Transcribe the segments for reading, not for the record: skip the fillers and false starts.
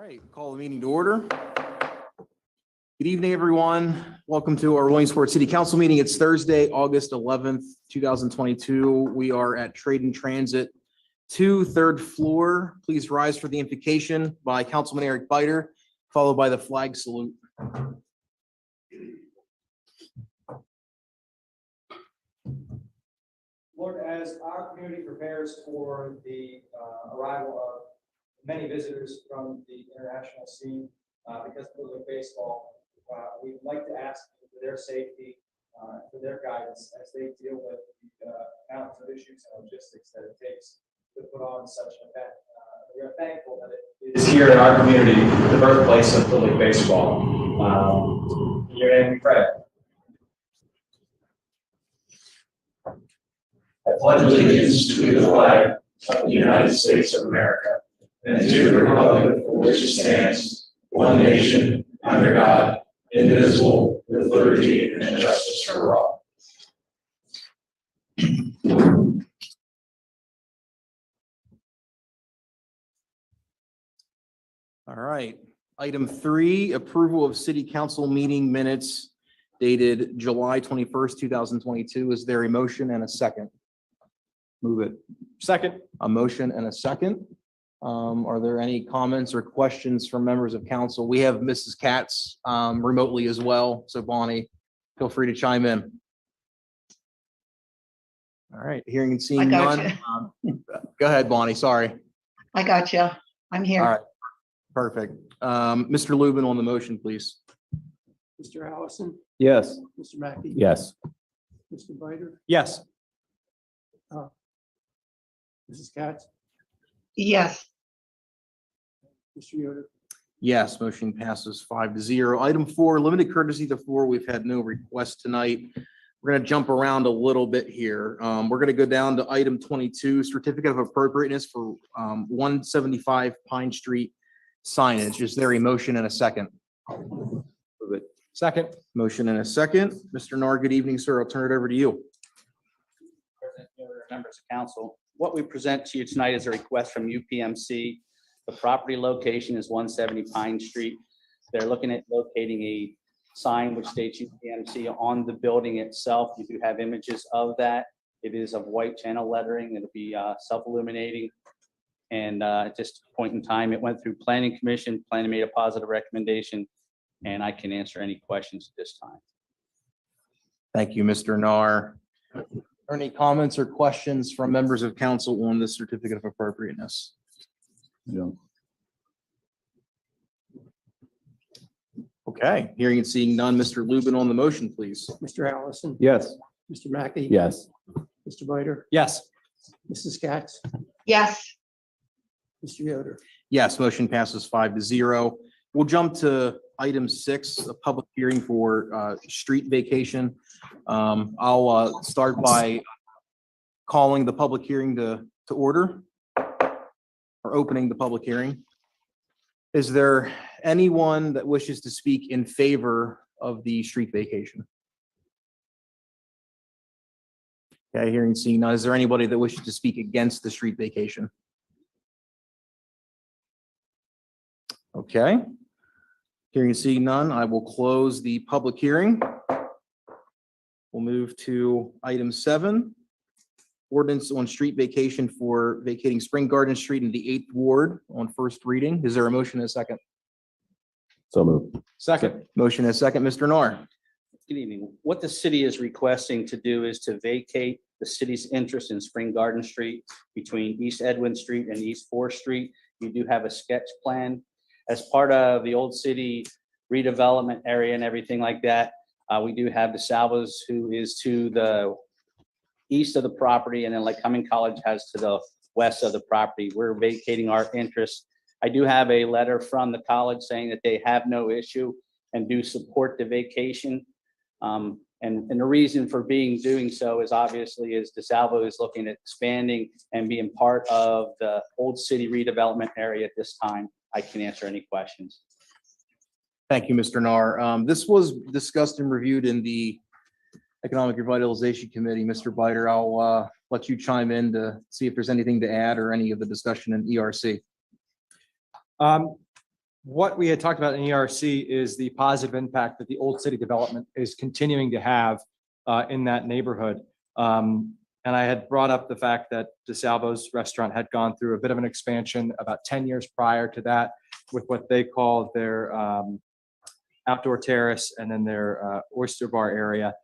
right, call the meeting to order. Good evening, everyone. Welcome to our Williamsport City Council meeting. It's Thursday, August 11th, 2022. We are at Trade and Transit 2, 3rd floor. Please rise for the invocation by Councilman Eric Biter, followed by the flag salute. Lord, as our community prepares for the arrival of many visitors from the international scene because of Little League baseball, we'd like to ask for their safety, for their guidance as they deal with the mountains of issues and logistics that it takes to put on such an event. We are thankful that it is here in our community, the birthplace of Little League baseball. In your name we pray. I pledge allegiance to the flag of the United States of America and to the republic for which it stands, one nation, under God, indivisible, with liberty and justice for all. All right. Item 3, approval of city council meeting minutes dated July 21st, 2022. Is there a motion and a second? Move it. Second. A motion and a second. Are there any comments or questions from members of council? We have Mrs. Katz remotely as well. So Bonnie, feel free to chime in. All right, hearing and seeing none. Go ahead, Bonnie. Sorry. I got you. I'm here. All right, perfect. Mr. Lubin on the motion, please. Mr. Allison, Yes. Mr. Mackey. Yes. Mr. Biter, Yes. Mrs. Katz, Yes. Mr. Yoder. Yes, motion passes 5-0. Item 4, limited courtesy to the floor. We've had no requests tonight. We're going to jump around a little bit here. We're going to go down to item 22, certificate of appropriateness for 175 Pine Street signage. Is there a motion and a second? Move it. Second. Motion and a second. Mr. Nar, good evening, sir. I'll turn it over to you. President Yoder, members of council, what we present to you tonight is a request from UPMC. The property location is 170 Pine Street. They're looking at locating a sign which states UPMC on the building itself. You do have images of that. It is of white channel lettering. It'll be self-illuminating. And at this point in time, it went through Planning Commission. Planning made a positive recommendation, and I can answer any questions at this time. Thank you, Mr. Nar. Are there any comments or questions from members of council on this certificate of appropriateness? No. Okay, hearing and seeing none. Mr. Lubin on the motion, please. Mr. Allison. Yes. Mr. Mackey. Yes. Mr. Biter, Yes. Mrs. Katz, Yes. Mr. Yoder. Yes, motion passes 5-0. We'll jump to item 6, a public hearing for street vacation. I'll start by calling the public hearing to order or opening the public hearing. Is there anyone that wishes to speak in favor of the street vacation? Okay, hearing and seeing none. Is there anybody that wishes to speak against the street vacation? Okay. Hearing and seeing none, I will close the public hearing. We'll move to item 7, ordinance on street vacation for vacating Spring Garden Street in the 8th Ward on first reading. Is there a motion and a second? So moved. Second. Motion and a second. Mr. Nar. Good evening. What the city is requesting to do is to vacate the city's interest in Spring Garden Street between East Edwin Street and East 4th Street. You do have a sketch plan. As part of the old city redevelopment area and everything like that, we do have the Salvas, who is to the east of the property, and then like Cumming College has to the west of the property. We're vacating our interest. I do have a letter from the college saying that they have no issue and do support the vacation. And the reason for doing so is obviously is DeSalvo is looking at expanding and being part of the old city redevelopment area at this time. I can answer any questions. Thank you, Mr. Nar. This was discussed and reviewed in the Economic Revitalization Committee. Mr. Biter, I'll let you chime in to see if there's anything to add or any of the discussion in ERC. what we had talked about in ERC is the positive impact that the Old City development is continuing to have in that neighborhood. And I had brought up the fact that DeSalvo's restaurant had gone through a bit of an expansion about 10 years prior to that with what they called their outdoor terrace and then their oyster bar area.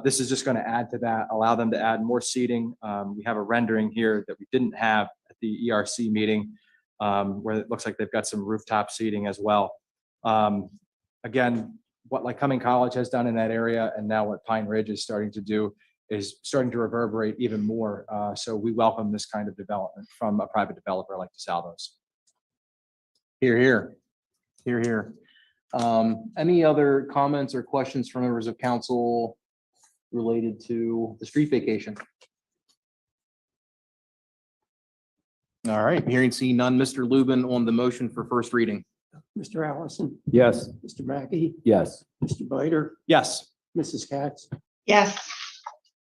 This is just going to add to that, allow them to add more seating. We have a rendering here that we didn't have at the ERC meeting, where it looks like they've got some rooftop seating as well. Again, what Lycoming College has done in that area and now what Pine Ridge is starting to do is starting to reverberate even more. So we welcome this kind of development from a private developer like DeSalvo's. Here, here. Here, here. Any other comments or questions from members of council related to the street vacation? All right, hearing see none. Mr. Lubin on the motion for first reading. Mr. Allison, Yes. Mr. Mackey, Yes. Mr. Biter, Yes. Mrs. Katz, yes,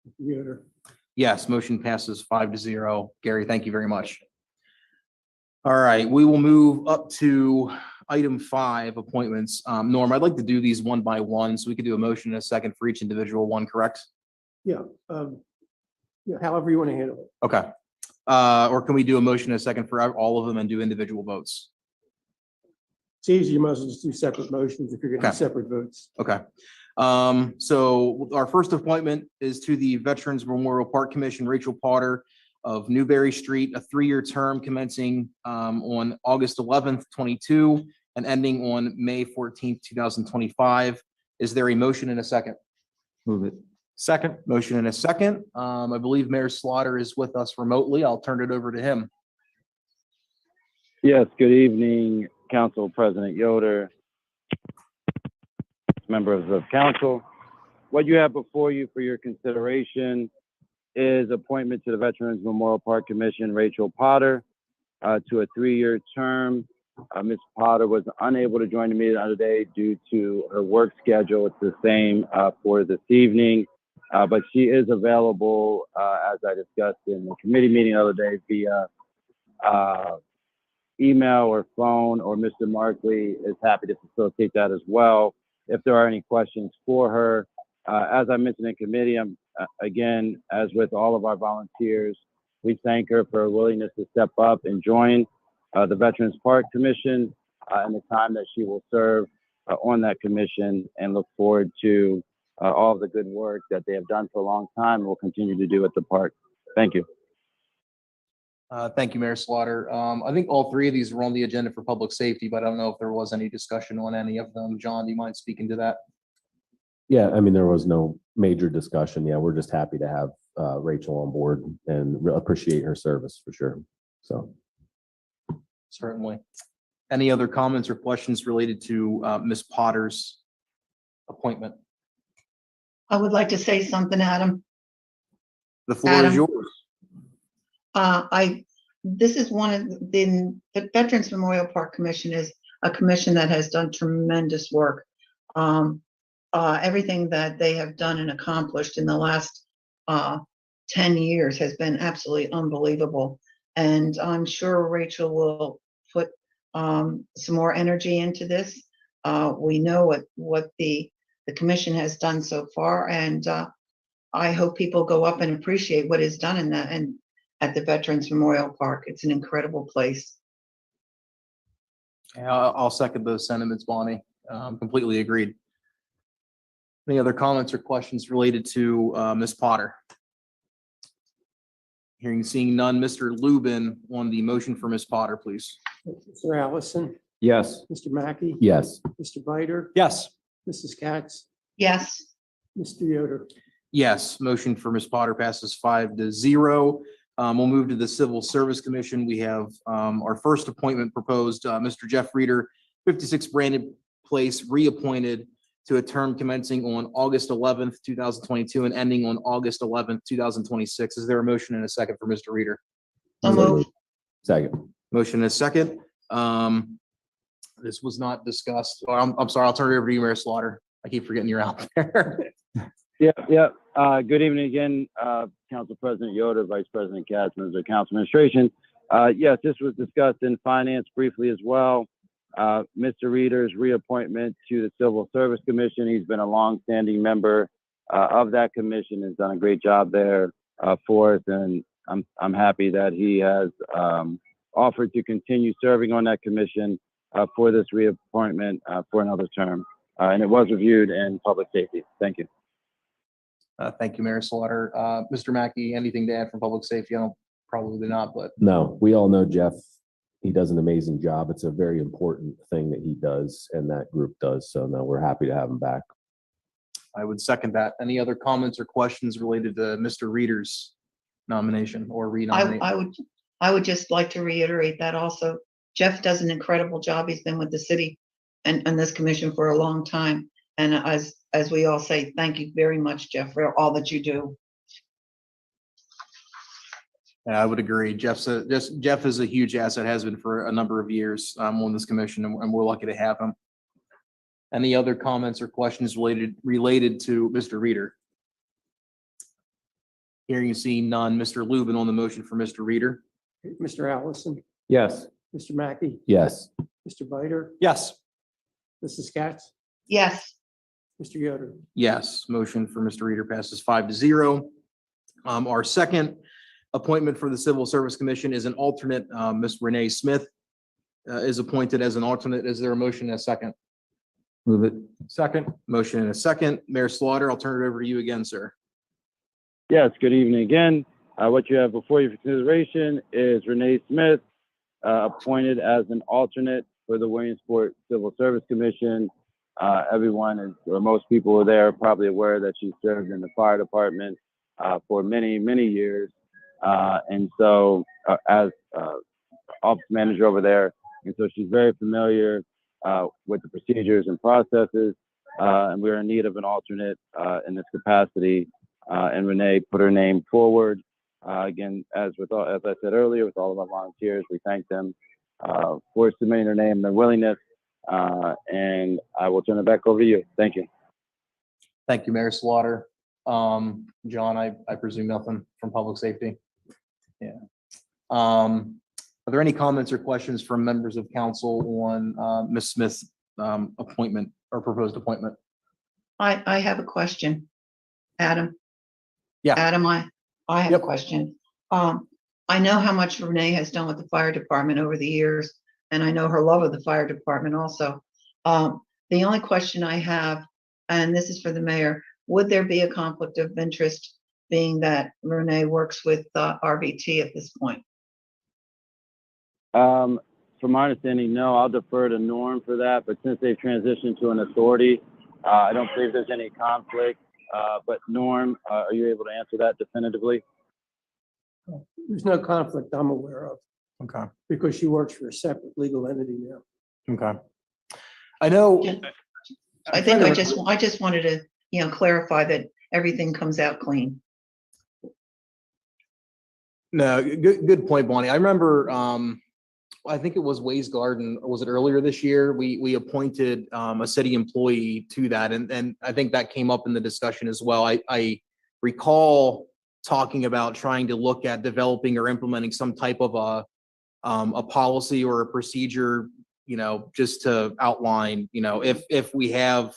Mr. Yoder. Yes, motion passes 5-0. Gary, thank you very much. All right, we will move up to item 5, appointments. Norm, I'd like to do these one by one, so we could do a motion in a second for each individual one, correct? Yeah, however you want to handle it. Okay. Or can we do a motion in a second for all of them and do individual votes? It's easy, you might as well just do separate motions if you're going to Okay. do separate votes. Okay. So our first appointment is to the Veterans Memorial Park Commission, Rachel Potter of Newberry Street, a 3-year term commencing on August 11th, 22 and ending on May 14th, 2025. Is there a motion and a second? Move it. Second. Motion and a second. I believe Mayor Slaughter is with us remotely. I'll turn it over to him. Yes, good evening, Council President Yoder, members of council. What you have before you for your consideration is appointment to the Veterans Memorial Park Commission, Rachel Potter, to a 3-year term. Ms. Potter was unable to join the meeting today due to her work schedule. It's the same for this evening, but she is available, as I discussed in the committee meeting the other day, via email or phone, or Mr. Markley is happy to facilitate that as well if there are any questions for her. As I mentioned in committee, again, as with all of our volunteers, we thank her for her willingness to step up and join the Veterans Park Commission and the time that she will serve on that commission, and look forward to all of the good work that they have done for a long time and will continue to do at the park. Thank you. Thank you, Mayor Slaughter. I think all 3 of these were on the agenda for public safety, but I don't know if there was any discussion on any of them. John, do you mind speaking to that? Yeah, I mean, there was no major discussion. Yeah, we're just happy to have Rachel on board and appreciate her service for sure. So. Certainly. Any other comments or questions related to Ms. Potter's appointment? I would like to say something, Adam. The floor is Adam. yours. This is one of the Veterans Memorial Park Commission is a commission that has done tremendous work. Everything that they have done and accomplished in the last 10 years has been absolutely unbelievable. And I'm sure Rachel will put some more energy into this. We know what the commission has done so far, and I hope people go up and appreciate what is done in that and at the Veterans Memorial Park. It's an incredible place. Yeah, I'll second those sentiments, Bonnie. Completely agreed. Any other comments or questions related to Ms. Potter? Hearing, seeing none. Mr. Lubin on the motion for Ms. Potter, please. Mr. Allison, Yes. Mr. Mackey, Yes. Mr. Biter, Yes. Mrs. Katz, Yes, Mr. Yoder. Yes, motion for Ms. Potter passes 5-0. We'll move to the Civil Service Commission. We have our first appointment proposed, Mr. Jeff Reeder, 56 Brandon Place, reappointed to a term commencing on August 11th, 2022 and ending on August 11th, 2026. Is there a motion and a second for Mr. Reeder? so moved. Second. Motion and a second. This was not discussed. I'm sorry, I'll turn it over to you, Mayor Slaughter. I keep forgetting you're out there. Yeah. Good evening again, Council President Yoder, Vice President Katz, members of Council Administration. Yes, this was discussed in finance briefly as well. Mr. Reeder's reappointment to the Civil Service Commission. He's been a longstanding member of that commission, has done a great job there for us, and I'm happy that he has offered to continue serving on that commission for this reappointment for another term. And it was reviewed in public safety. Thank you. Thank you, Mayor Slaughter. Mr. Mackey, anything to add from public safety? I don't, probably not, but No, we all know Jeff. He does an amazing job. It's a very important thing that he does and that group does. So no, we're happy to have him back. I would second that. Any other comments or questions related to Mr. Reeder's nomination or renomination? I would just like to reiterate that also. Jeff does an incredible job. He's been with the city and this commission for a long time. And as we all say, thank you very much, Jeff, for all that you do. Yeah, I would agree. Jeff is a huge asset, has been for a number of years on this commission, and we're lucky to have him. Any other comments or questions related to Mr. Reeder? Hearing and seeing none. Mr. Lubin on the motion for Mr. Reeder. Mr. Allison, Yes. Mr. Mackey, Yes. Mr. Bider, Yes. Mrs. Katz, Yes, Mr. Yoder. Yes, motion for Mr. Reeder passes 5-0. Our second appointment for the Civil Service Commission is an alternate. Ms. Renee Smith is appointed as an alternate. Is there a motion and a second? Move it. Second. Motion and a second. Mayor Slaughter, I'll turn it over to you again, sir. Yes, good evening again. What you have before you for consideration is Renee Smith, appointed as an alternate for the Williamsport Civil Service Commission. Everyone is, or most people are there, probably aware that she served in the fire department for many, many years. And so as office manager over there, and so she's very familiar with the procedures and processes, and we're in need of an alternate in this capacity. And Renee put her name forward. Again, as I said earlier, with all of our volunteers, we thank them for submitting their name and their willingness. And I will turn it back over to you. Thank you. Thank you, Mayor Slaughter. John, I presume nothing from public safety. Yeah. Are there any comments or questions from members of council on Ms. Smith's appointment or proposed appointment? I have a question. Adam? Yeah. Adam, I have Yep. a question. I know how much Renee has done with the fire department over the years, and I know her love of the fire department also. The only question I have, and this is for the mayor, would there be a conflict of interest being that Renee works with RBT at this point? From my understanding, no, I'll defer to Norm for that. But since they've transitioned to an authority, I don't believe there's any conflict. But Norm, are you able to answer that definitively? There's no conflict I'm aware of Okay. because she works for a separate legal entity now. Okay. I know. Yeah. I think I just wanted to, clarify that everything comes out clean. No, good point, Bonnie. I remember, I think it was Ways Garden, or was it earlier this year? We appointed a city employee to that, and I think that came up in the discussion as well. I recall talking about trying to look at developing or implementing some type of a policy or a procedure, just to outline, if we have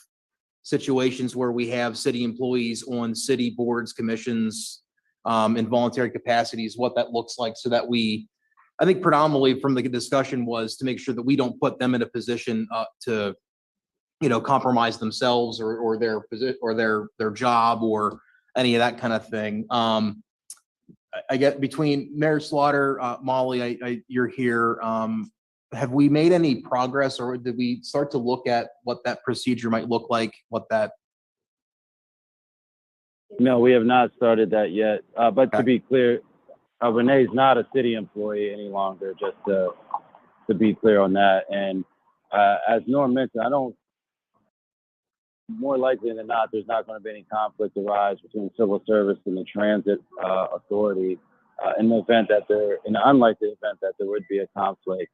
situations where we have city employees on city boards, commissions, in voluntary capacities, what that looks like, so that I think predominantly from the discussion was to make sure that we don't put them in a position to, compromise themselves or their position or their job or any of that kind of thing. I get between Mayor Slaughter, Molly, you're here. Have we made any progress, or did we start to look at what that procedure might look like? No, we have not started that yet. But to Okay. be clear, Renee's not a city employee any longer, just to be clear on that. And as Norm mentioned, more likely than not, there's not going to be any conflict arise between civil service and the transit authority in the unlikely event that there would be a conflict.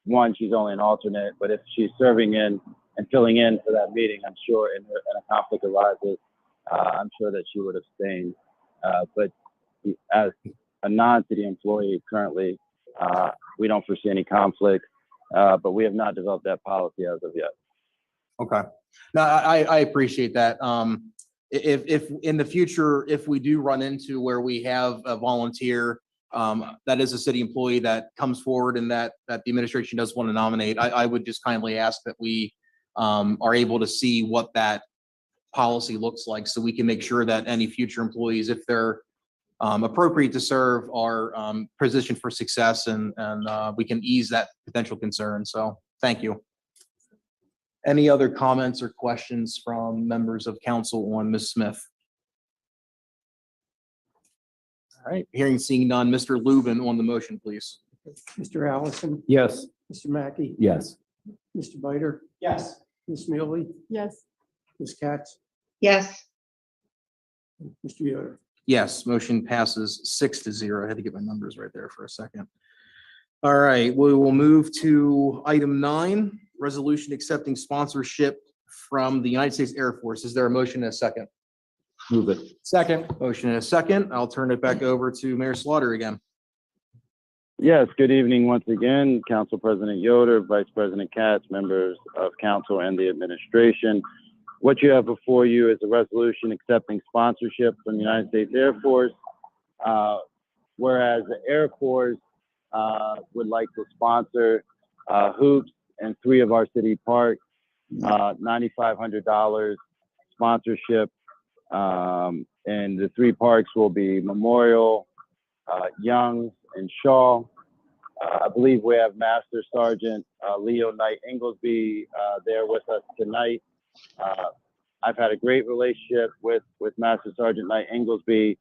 One, she's only an alternate, but if she's serving in and filling in for that meeting, I'm sure, and a conflict arises, I'm sure that she would abstain. But as a non-city employee currently, we don't foresee any conflict. but we have not developed that policy as of yet. Okay. No, I appreciate that. If in the future, if we do run into where we have a volunteer, that is a city employee that comes forward and that the administration does want to nominate, I would just kindly ask that we are able to see what that policy looks like, so we can make sure that any future employees, if they're appropriate to serve, are positioned for success, and we can ease that potential concern. So thank you. Any other comments or questions from members of council on Ms. Smith? All right, hearing seeing none, Mr. Lubin on the motion, please. Mr. Allison, Yes. Mr. Mackey, Yes. Mr. Bider, Yes. Ms. Mealy, yes, Ms. Katz, yes, Mr. Yoder. Yes, motion passes 6-0. I had to get my numbers right there for a second. All right, we will move to item 9, resolution accepting sponsorship from the United States Air Force. Is there a motion and a second? Move it. Second. Motion and a second. I'll turn it back over to Mayor Slaughter again. Yes, good evening once again, Council President Yoder, Vice President Katz, members of council and the administration. What you have before you is a resolution accepting sponsorship from the United States Air Force. Whereas the Air Force would like to sponsor hoops in 3 of our city parks, $9,500 sponsorship. And the 3 parks will be Memorial, Youngs, and Shaw. I believe we have Master Sergeant Leo Knight Inglesby there with us tonight. I've had a great relationship with Master Sergeant Knight Inglesby.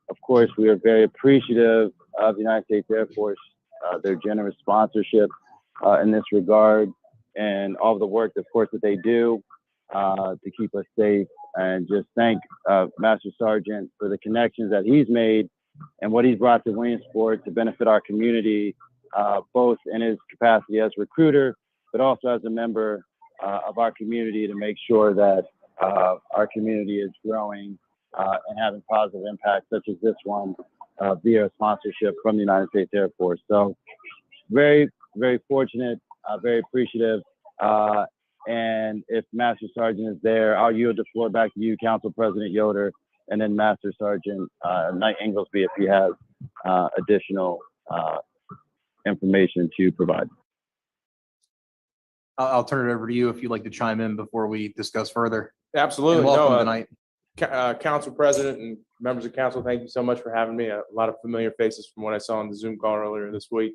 Of course, we are very appreciative of the United States Air Force, their generous sponsorship in this regard, and all of the work, of course, that they do to keep us safe. And just thank Master Sergeant for the connections that he's made and what he's brought to Williamsport to benefit our community, both in his capacity as recruiter, but also as a member of our community, to make sure that our community is growing and having positive impacts such as this one via sponsorship from the United States Air Force. So very, very fortunate, very appreciative. And if Master Sergeant is there, I'll yield the floor back to you, Council President Yoder, and then Master Sergeant Knight Inglesby if he has additional information to provide. I'll turn it over to you if you'd like to chime in before we discuss further. Absolutely. And welcome No, tonight. Council President and members of council, thank you so much for having me. A lot of familiar faces from what I saw on the Zoom call earlier this week.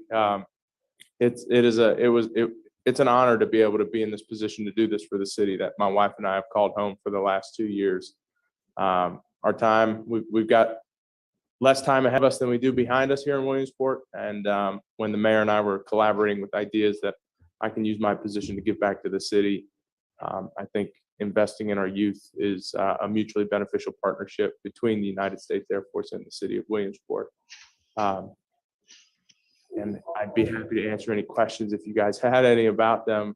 It's an honor to be able to be in this position to do this for the city that my wife and I have called home for the last 2 years. Our time, we've got less time ahead of us than we do behind us here in Williamsport. And when the mayor and I were collaborating with ideas that I can use my position to give back to the city, I think investing in our youth is a mutually beneficial partnership between the United States Air Force and the city of Williamsport. And I'd be happy to answer any questions if you guys had any about them,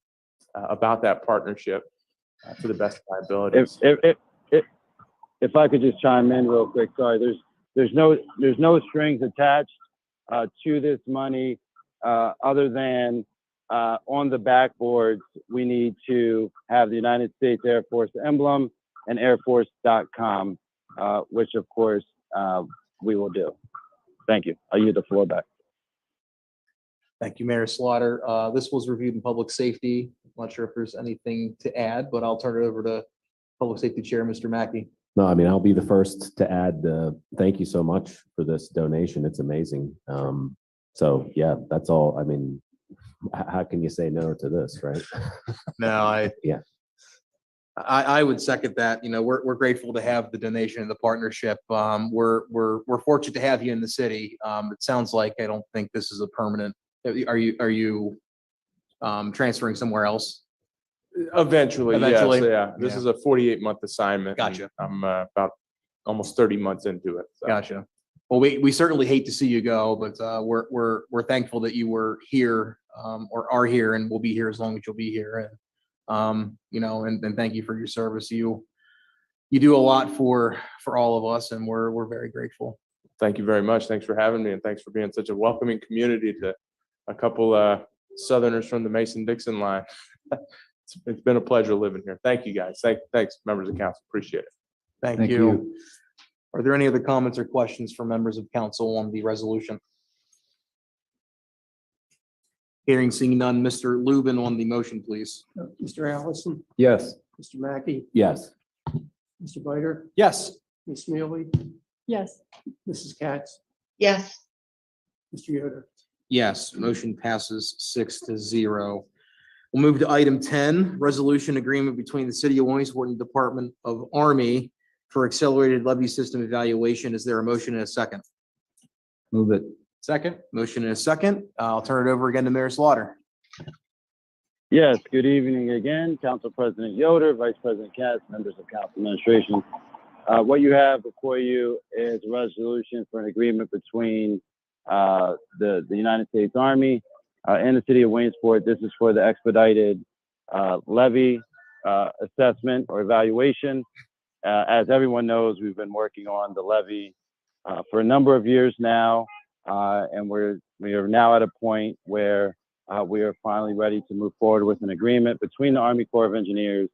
about that partnership to the best of my abilities. If I could just chime in real quick, sorry, there's no strings attached to this money other than on the backboards, we need to have the United States Air Force emblem and airforce.com, which of course we will do. Thank you. I'll yield the floor back. Thank you, Mayor Slaughter. This was reviewed in public safety. I'm not sure if there's anything to add, but I'll turn it over to Public Safety Chair, Mr. Mackey. No, I mean, I'll be the first to add, thank you so much for this donation. It's amazing. So yeah, that's all. I mean, how can you say no to this, right? No, Yeah. I would second that. You know, we're grateful to have the donation and the partnership. We're fortunate to have you in the city. It sounds like I don't think this is a permanent. Are you transferring somewhere else? Eventually, Eventually. yes, yeah. This is a 48-month assignment. Gotcha. I'm about almost 30 months into it. So. Gotcha. Well, we certainly hate to see you go, but we're thankful that you were here or are here and will be here as long as you'll be here. And you know, and thank you for your service. You do a lot for all of us, and we're very grateful. Thank you very much. Thanks for having me, and thanks for being such a welcoming community to a couple Southerners from the Mason-Dixon line. It's been a pleasure living here. Thank you, guys. Thanks, members of council. Appreciate it. Thank you. Are there any other comments or questions from members of council on the resolution? Hearing, seeing none. Mr. Lubin on the motion, please. Mr. Allison, Yes. Mr. Mackey, Yes. Mr. Bider, Yes. Ms. Mealy, yes, Mrs. Katz, yes, Mr. Yoder. Yes, motion passes 6-0. We'll move to item 10, resolution agreement between the city of Williamsport and Department of Army for accelerated levy system evaluation. Is there a motion and a second? Move it. Second. Motion and a second. I'll turn it over again to Mayor Slaughter. Yes, good evening again, Council President Yoder, Vice President Katz, members of Council Administration. What you have before you is a resolution for an agreement between the United States Army and the city of Williamsport. This is for the expedited levy assessment or evaluation. As everyone knows, we've been working on the levy for a number of years now, and we are now at a point where we are finally ready to move forward with an agreement between the Army Corps of Engineers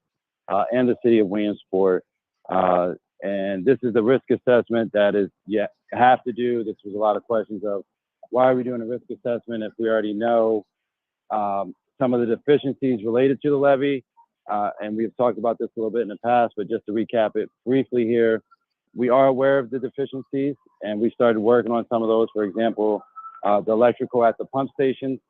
and the city of Williamsport. And this is the risk assessment that is yet have to do. This was a lot of questions of why are we doing a risk assessment if we already know some of the deficiencies related to the levy. And we've talked about this a little bit in the past, but just to recap it briefly here, we are aware of the deficiencies and we started working on some of those. For example, the electrical at the pump stations.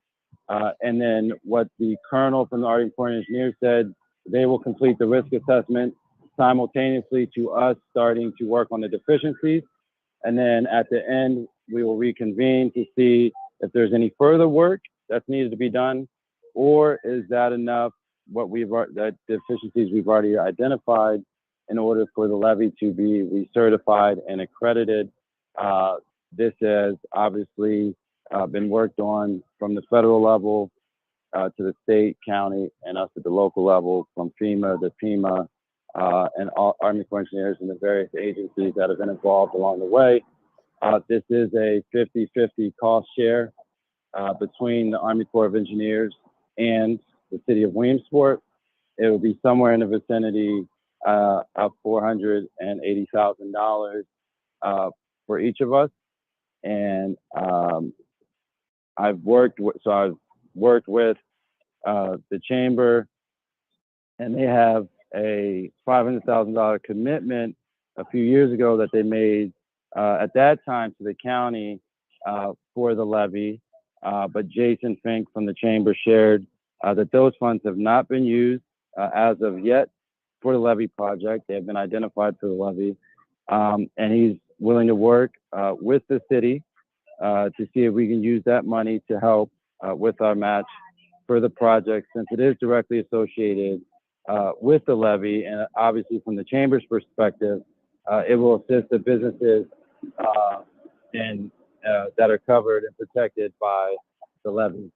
And then what the colonel from the Army Corps of Engineers said, they will complete the risk assessment simultaneously to us starting to work on the deficiencies. And then at the end, we will reconvene to see if there's any further work that's needed to be done, or is that enough, that deficiencies we've already identified in order for the levy to be recertified and accredited. This has obviously been worked on from the federal level to the state, county, and us at the local level, from FEMA to FEMA, and all Army Corps of Engineers and the various agencies that have been involved along the way. This is a 50-50 cost share between the Army Corps of Engineers and the city of Williamsport. It will be somewhere in the vicinity of $480,000 for each of us. And I've worked with the chamber, and they have a $500,000 commitment a few years ago that they made at that time to the county for the levy. But Jason Fink from the chamber shared that those funds have not been used as of yet for the levy project. They have been identified for the levy. And he's willing to work with the city to see if we can use that money to help with our match for the project, since it is directly associated with the levy. And obviously from the chamber's perspective, it will assist the businesses that are covered and protected by the levy.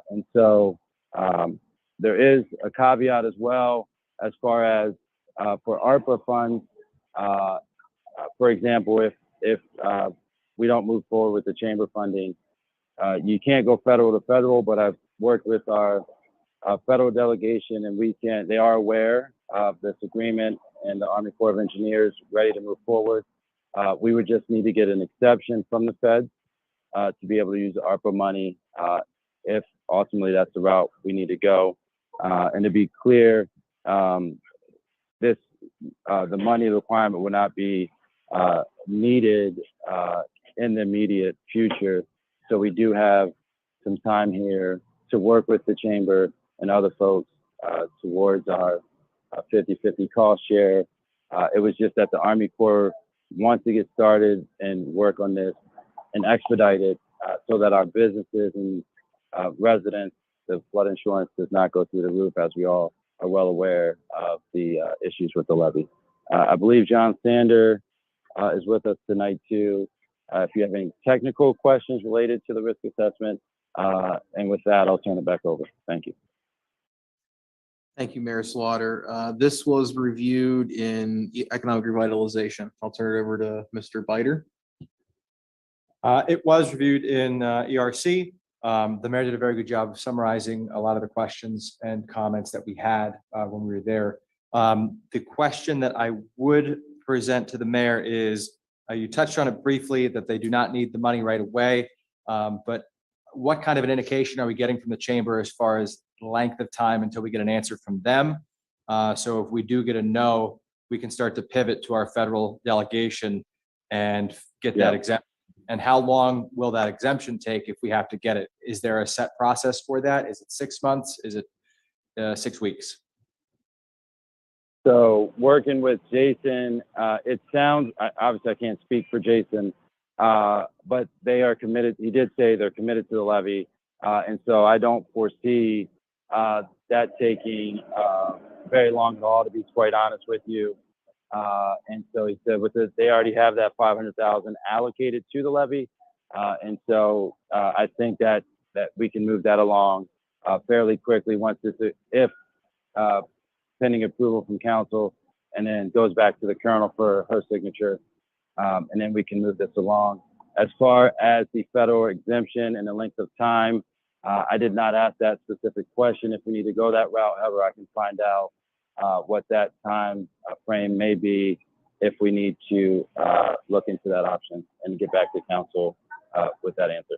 And so there is a caveat as well, as far as for ARPA funds. For example, if we don't move forward with the chamber funding, you can't go federal to federal, but I've worked with our federal delegation, and they are aware of this agreement, and the Army Corps of Engineers ready to move forward. We would just need to get an exception from the feds to be able to use the ARPA money if ultimately that's the route we need to go. And to be clear, the money requirement will not be needed in the immediate future. So we do have some time here to work with the chamber and other folks towards our 50-50 cost share. It was just that the Army Corps wants to get started and work on this and expedite it so that our businesses and residents, the flood insurance does not go through the roof, as we all are well aware of the issues with the levy. I believe John Sander is with us tonight too. If you have any technical questions related to the risk assessment, and with that, I'll turn it back over. Thank you. Thank you, Mayor Slaughter. This was reviewed in economic revitalization. I'll turn it over to Mr. Bider. It was reviewed in ERC. The mayor did a very good job of summarizing a lot of the questions and comments that we had when we were there. The question that I would present to the mayor is, you touched on it briefly, that they do not need the money right away. But what kind of an indication are we getting from the chamber as far as length of time until we get an answer from them? So if we do get a no, we can start to pivot to our federal delegation and get that exemption. And how long will that exemption take if we have to get it? Is there a set process for that? Is it 6 months? Is it 6 weeks? So working with Jason, it sounds, obviously I can't speak for Jason, but they are committed. He did say they're committed to the levy. And so I don't foresee that taking very long at all, to be quite honest with you. And so he said they already have that 500,000 allocated to the levy. And so I think that we can move that along fairly quickly once if pending approval from council, and then goes back to the colonel for her signature. And then we can move this along. As far as the federal exemption and the length of time, I did not ask that specific question. If we need to go that route, however, I can find out what that time frame may be if we need to look into that option and get back to council with that answer.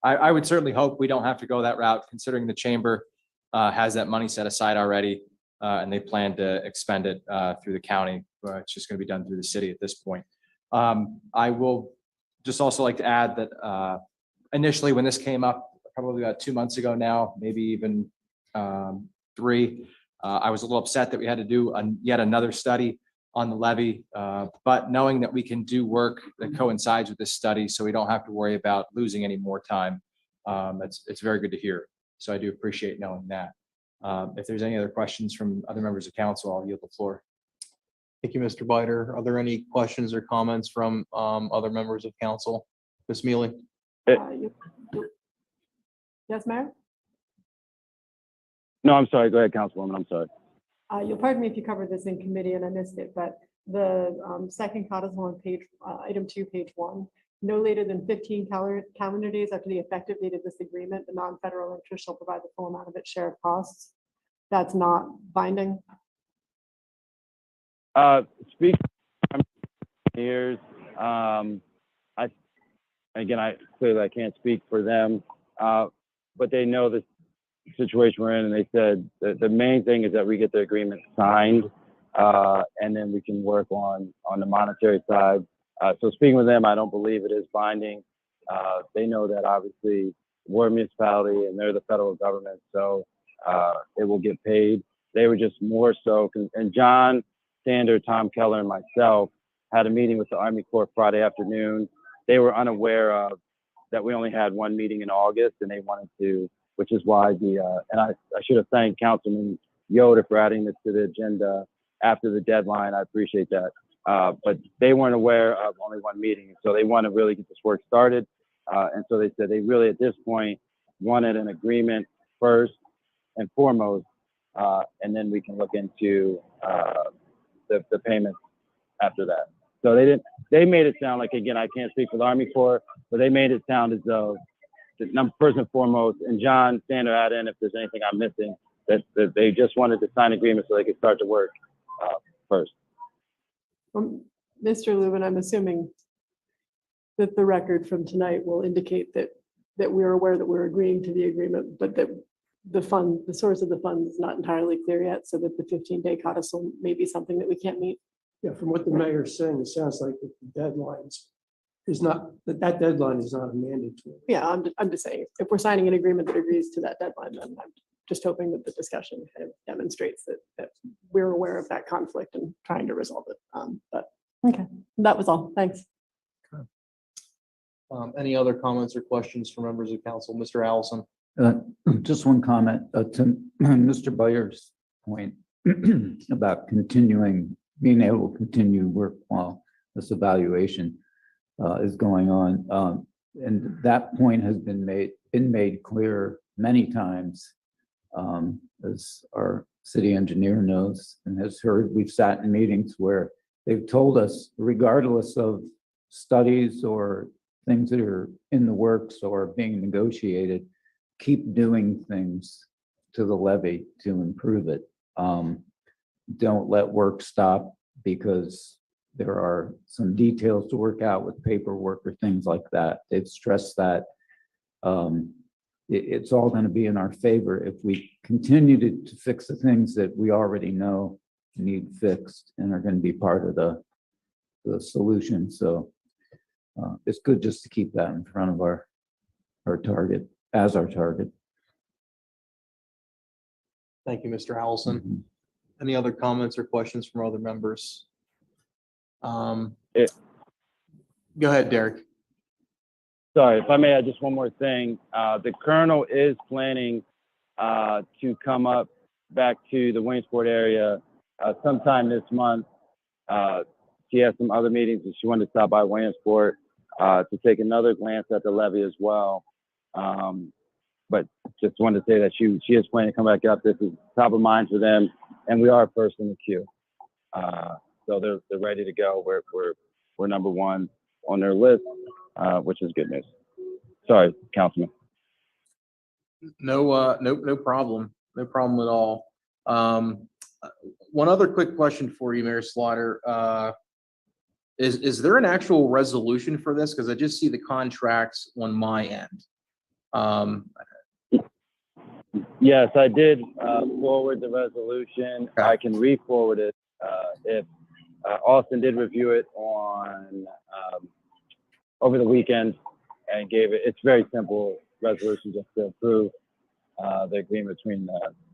I would certainly hope we don't have to go that route, considering the chamber has that money set aside already, and they plan to expend it through the county. It's just going to be done through the city at this point. I will just also like to add that initially when this came up, probably about 2 months ago now, maybe even 3, I was a little upset that we had to do yet another study on the levy, but knowing that we can do work that coincides with this study, so we don't have to worry about losing any more time, it's very good to hear. So I do appreciate knowing that. If there's any other questions from other members of council, I'll yield the floor. Thank you, Mr. Bider. Are there any questions or comments from other members of council? Ms. Mealy? Yes, Mayor? No, I'm sorry. Go ahead, Councilwoman. I'm sorry. You'll pardon me if you covered this in committee and I missed it, but the second codicil on page, item 2, page 1, no later than 15 calendar days after the effective date of this agreement, the non-federal interest shall provide the full amount of its share of costs. That's not binding. Speak years. I clearly can't speak for them, but they know the situation we're in, and they said that the main thing is that we get the agreement signed, and then we can work on the monetary side. So speaking with them, I don't believe it is binding. They know that obviously we're a municipality and they're the federal government, so it will get paid. They were just more so, and John Sander, Tom Keller, and myself had a meeting with the Army Corps Friday afternoon. They were unaware of that we only had one meeting in August, and they wanted to, which is why and I should have thanked Councilman Yoder for adding this to the agenda after the deadline. I appreciate that. But they weren't aware of only one meeting. So they want to really get this work started. And so they said they really, at this point, wanted an agreement first and foremost, and then we can look into the payments after that. So they made it sound like, again, I can't speak for the Army Corps, but they made it sound as though first and foremost, and John Sander add in if there's anything I'm missing, that they just wanted to sign agreement so they could start to work first. Mr. Lubin, I'm assuming that the record from tonight will indicate that we're aware that we're agreeing to the agreement, but that the source of the funds is not entirely clear yet, so that the 15-day codicil may be something that we can't meet. Yeah, from what the mayor's saying, it sounds like the deadlines is not, that deadline is not mandatory. Yeah, I'm just saying, if we're signing an agreement that agrees to that deadline, then I'm just hoping that the discussion kind of demonstrates that we're aware of that conflict and trying to resolve it. But okay, that was all. Thanks. Any other comments or questions from members of council? Mr. Allison? Just one comment to Mr. Byer's point about being able to continue work while this evaluation is going on. And that point has been made clear many times, as our city engineer knows and has heard. We've sat in meetings where they've told us, regardless of studies or things that are in the works or being negotiated, keep doing things to the levee to improve it. Don't let work stop because there are some details to work out with paperwork or things like that. They've stressed that it's all going to be in our favor if we continue to fix the things that we already know need fixed and are going to be part of the solution. So it's good just to keep that in front of our target, as our target. Thank you, Mr. Allison. Any other comments or questions from other members? Go ahead, Derek. Sorry, if I may add just one more thing. The colonel is planning to come up back to the Williamsport area sometime this month. She has some other meetings and she wanted to stop by Williamsport to take another glance at the levee as well. But just wanted to say that she is planning to come back up. This is top of mind for them, and we are first in the queue. So they're ready to go. We're number one on their list, which is good news. Sorry, Councilman. No problem. No problem at all. One other quick question for you, Mayor Slaughter. Is there an actual resolution for this? Because I just see the contracts on my end. Yes, I did forward the resolution. Okay. I can re-forward it if Austin did review it on over the weekend and gave it. It's very simple resolution just to approve the agreement between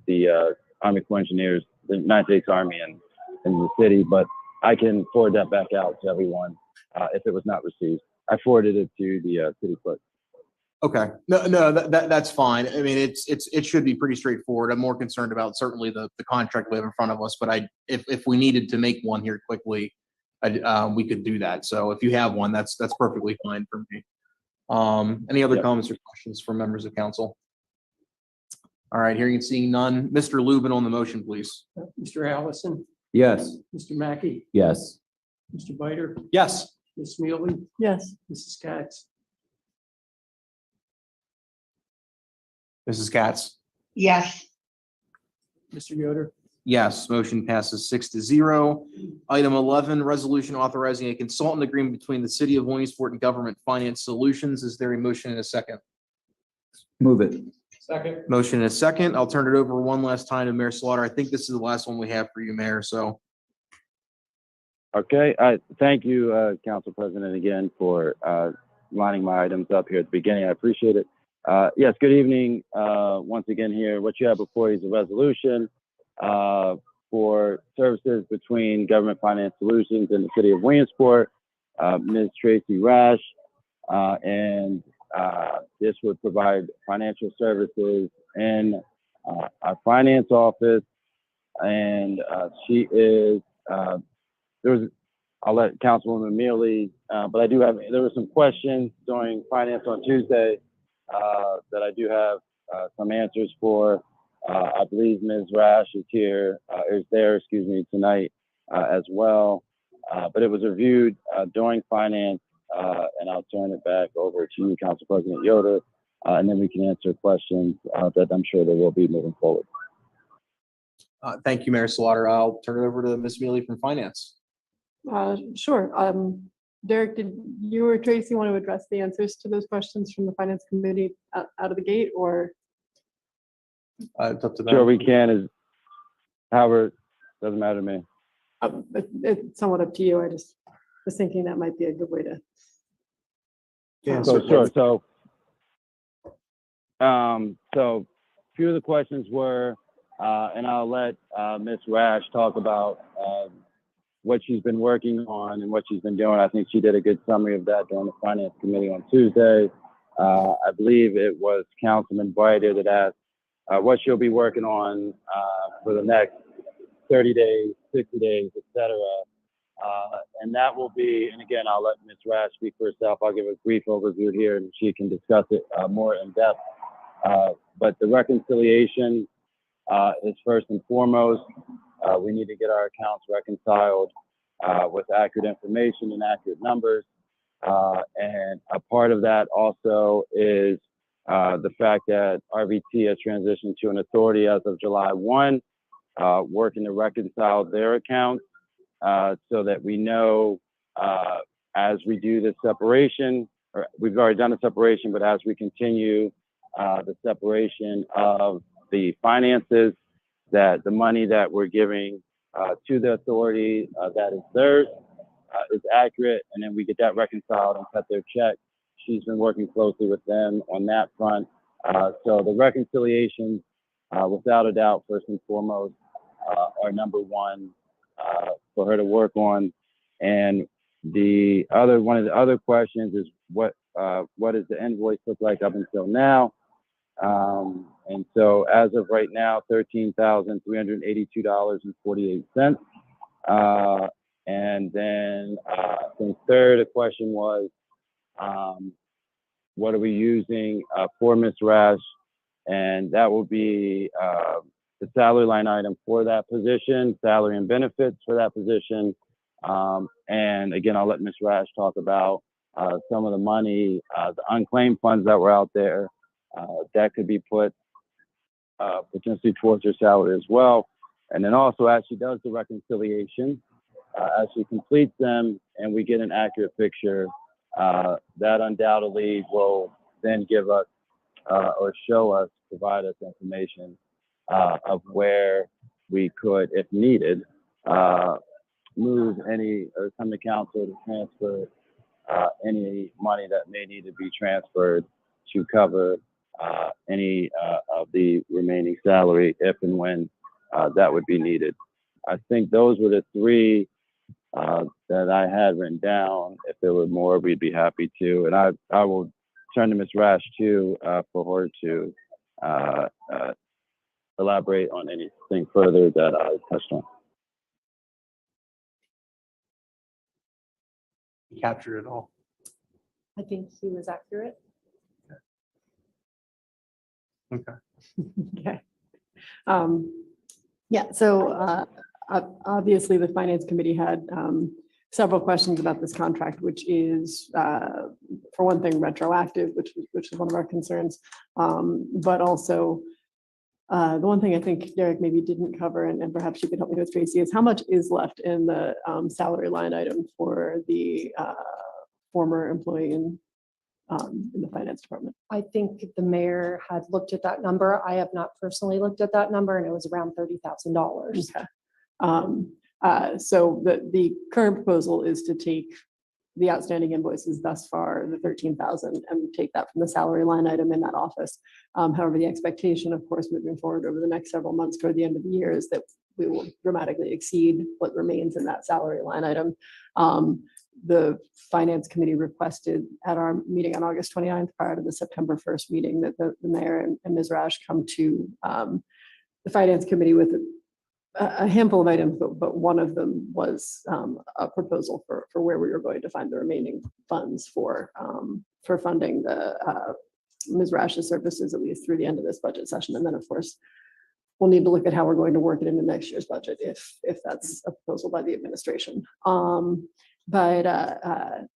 the Army Corps of Engineers, the United States Army, and the city. But I can forward that back out to everyone if it was not received. I forwarded it to the city clerk. Okay, no, that's fine. I mean, it should be pretty straightforward. I'm more concerned about certainly the contract we have in front of us, but if we needed to make one here quickly, we could do that. So if you have one, that's perfectly fine for me. Any other comments or questions from members of council? All right, hearing and seeing none. Mr. Lubin on the motion, please. Mr. Allison, Yes. Mr. Mackey, Yes. Mr. Biter, Yes. Ms. Mealy, Yes. Mrs. Katz, Mrs. Katz. Yes. Mr. Yoder, Yes, motion passes 6-0. Item 11, resolution authorizing a consultant agreement between the City of Williamsport and Government Finance Solutions. Is there a motion and a second? Move it. Second. Motion and a second. I'll turn it over one last time to Mayor Slaughter. I think this is the last one we have for you, Mayor, so. Okay, thank you, Council President, again for lining my items up here at the beginning. I appreciate it. Yes, good evening. Once again here, what you have before you is a resolution for services between Government Finance Solutions and the City of Williamsport, Ms. Tracy Rash, and this would provide financial services in our finance office, and she is I'll let Councilwoman Mealy, but there were some questions during finance on Tuesday that I do have some answers for. I believe Ms. Rash is there tonight as well. But it was reviewed during finance, and I'll turn it back over to you, Council President Yoder, and then we can answer questions that I'm sure there will be moving forward. Thank you, Mayor Slaughter. I'll turn it over to Ms. Mealy from Finance. Sure. Derek, did you or Tracy want to address the answers to those questions from the Finance Committee out of the gate, or? It's up to them. Sure, we can. However, doesn't matter to me. It's somewhat up to you. I just was thinking that might be a good way to. Yeah, So sure. So few of the questions were, and I'll let Ms. Rash talk about what she's been working on and what she's been doing. I think she did a good summary of that during the Finance Committee on Tuesday. I believe it was Councilman Biter that asked what she'll be working on for the next 30 days, 60 days, etc. And that will be, and again, I'll let Ms. Rash speak for herself. I'll give a brief overview here and she can discuss it more in depth. But the reconciliation is first and foremost. We need to get our accounts reconciled with accurate information and accurate numbers. And a part of that also is the fact that RVT has transitioned to an authority as of July 1, working to reconcile their accounts so that we know as we do the separation, or we've already done the separation, but as we continue the separation of the finances, that the money that we're giving to the authority that is theirs is accurate, and then we get that reconciled and cut their check. She's been working closely with them on that front. So the reconciliations, without a doubt, first and foremost, are number one for her to work on. And one of the other questions is what does the invoice look like up until now? And so as of right now, $13,382.48. And then I think third, the question was, what are we using for Ms. Rash? And that will be the salary line item for that position, salary and benefits for that position. And again, I'll let Ms. Rash talk about some of the money, the unclaimed funds that were out there that could be put potentially towards her salary as well. And then also as she does the reconciliation, as she completes them and we get an accurate picture, that undoubtedly will then give us or provide us information of where we could, if needed, move any or come to council to transfer any money that may need to be transferred to cover any of the remaining salary if and when that would be needed. I think those were the three that I had written down. If there were more, we'd be happy to. And I will turn to Ms. Rash too for her to elaborate on anything further that I touched on. You captured it all. I think he was accurate. Okay. Okay. Yeah, so obviously the Finance Committee had several questions about this contract, which is, for one thing, retroactive, which is one of our concerns. But also, the one thing I think Derek maybe didn't cover, and perhaps you could help me with, Tracy, is how much is left in the salary line item for the former employee in the finance department? I think the mayor had looked at that number. I have not personally looked at that number, and it was around $30,000. Okay. So the current proposal is to take the outstanding invoices thus far, the 13,000, and take that from the salary line item in that office. However, the expectation, of course, moving forward over the next several months toward the end of the year is that we will dramatically exceed what remains in that salary line item. The Finance Committee requested at our meeting on August 29th, prior to the September 1st meeting, that the mayor and Ms. Rash come to the Finance Committee with a handful of items, but one of them was a proposal for where we were going to find the remaining funds for funding the Ms. Rash's services, at least through the end of this budget session. And then, of course, we'll need to look at how we're going to work it into next year's budget if that's a proposal by the administration. But I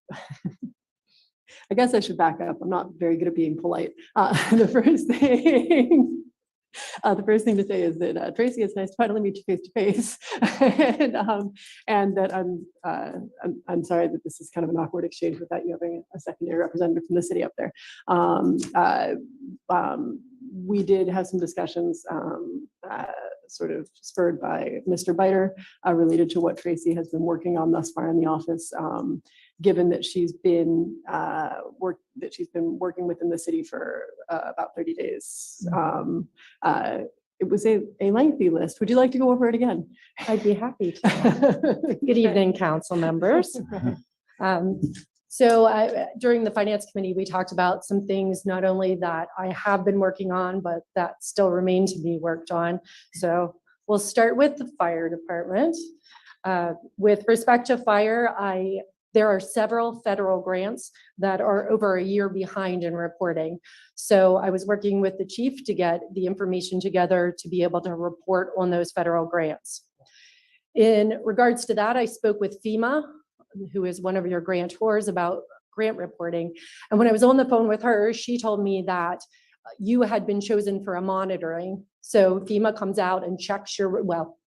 guess I should back up. I'm not very good at being polite. The first thing to say is that Tracy, it's nice to finally meet you face to face, and that I'm sorry that this is kind of an awkward exchange without you having a secondary representative from the city up there. We did have some discussions sort of spurred by Mr. Biter related to what Tracy has been working on thus far in the office. Given that she's been working within the city for about 30 days. It was a lengthy list. Would you like to go over it again? I'd be happy to. Good evening, council members. So during the Finance Committee, we talked about some things not only that I have been working on, but that still remain to be worked on. So we'll start with the fire department. With respect to fire, there are several federal grants that are over a year behind in reporting. So I was working with the chief to get the information together to be able to report on those federal grants. In regards to that, I spoke with FEMA, who is one of your grantors, about grant reporting. And when I was on the phone with her, she told me that you had been chosen for a monitoring. So FEMA comes out and checks your, well,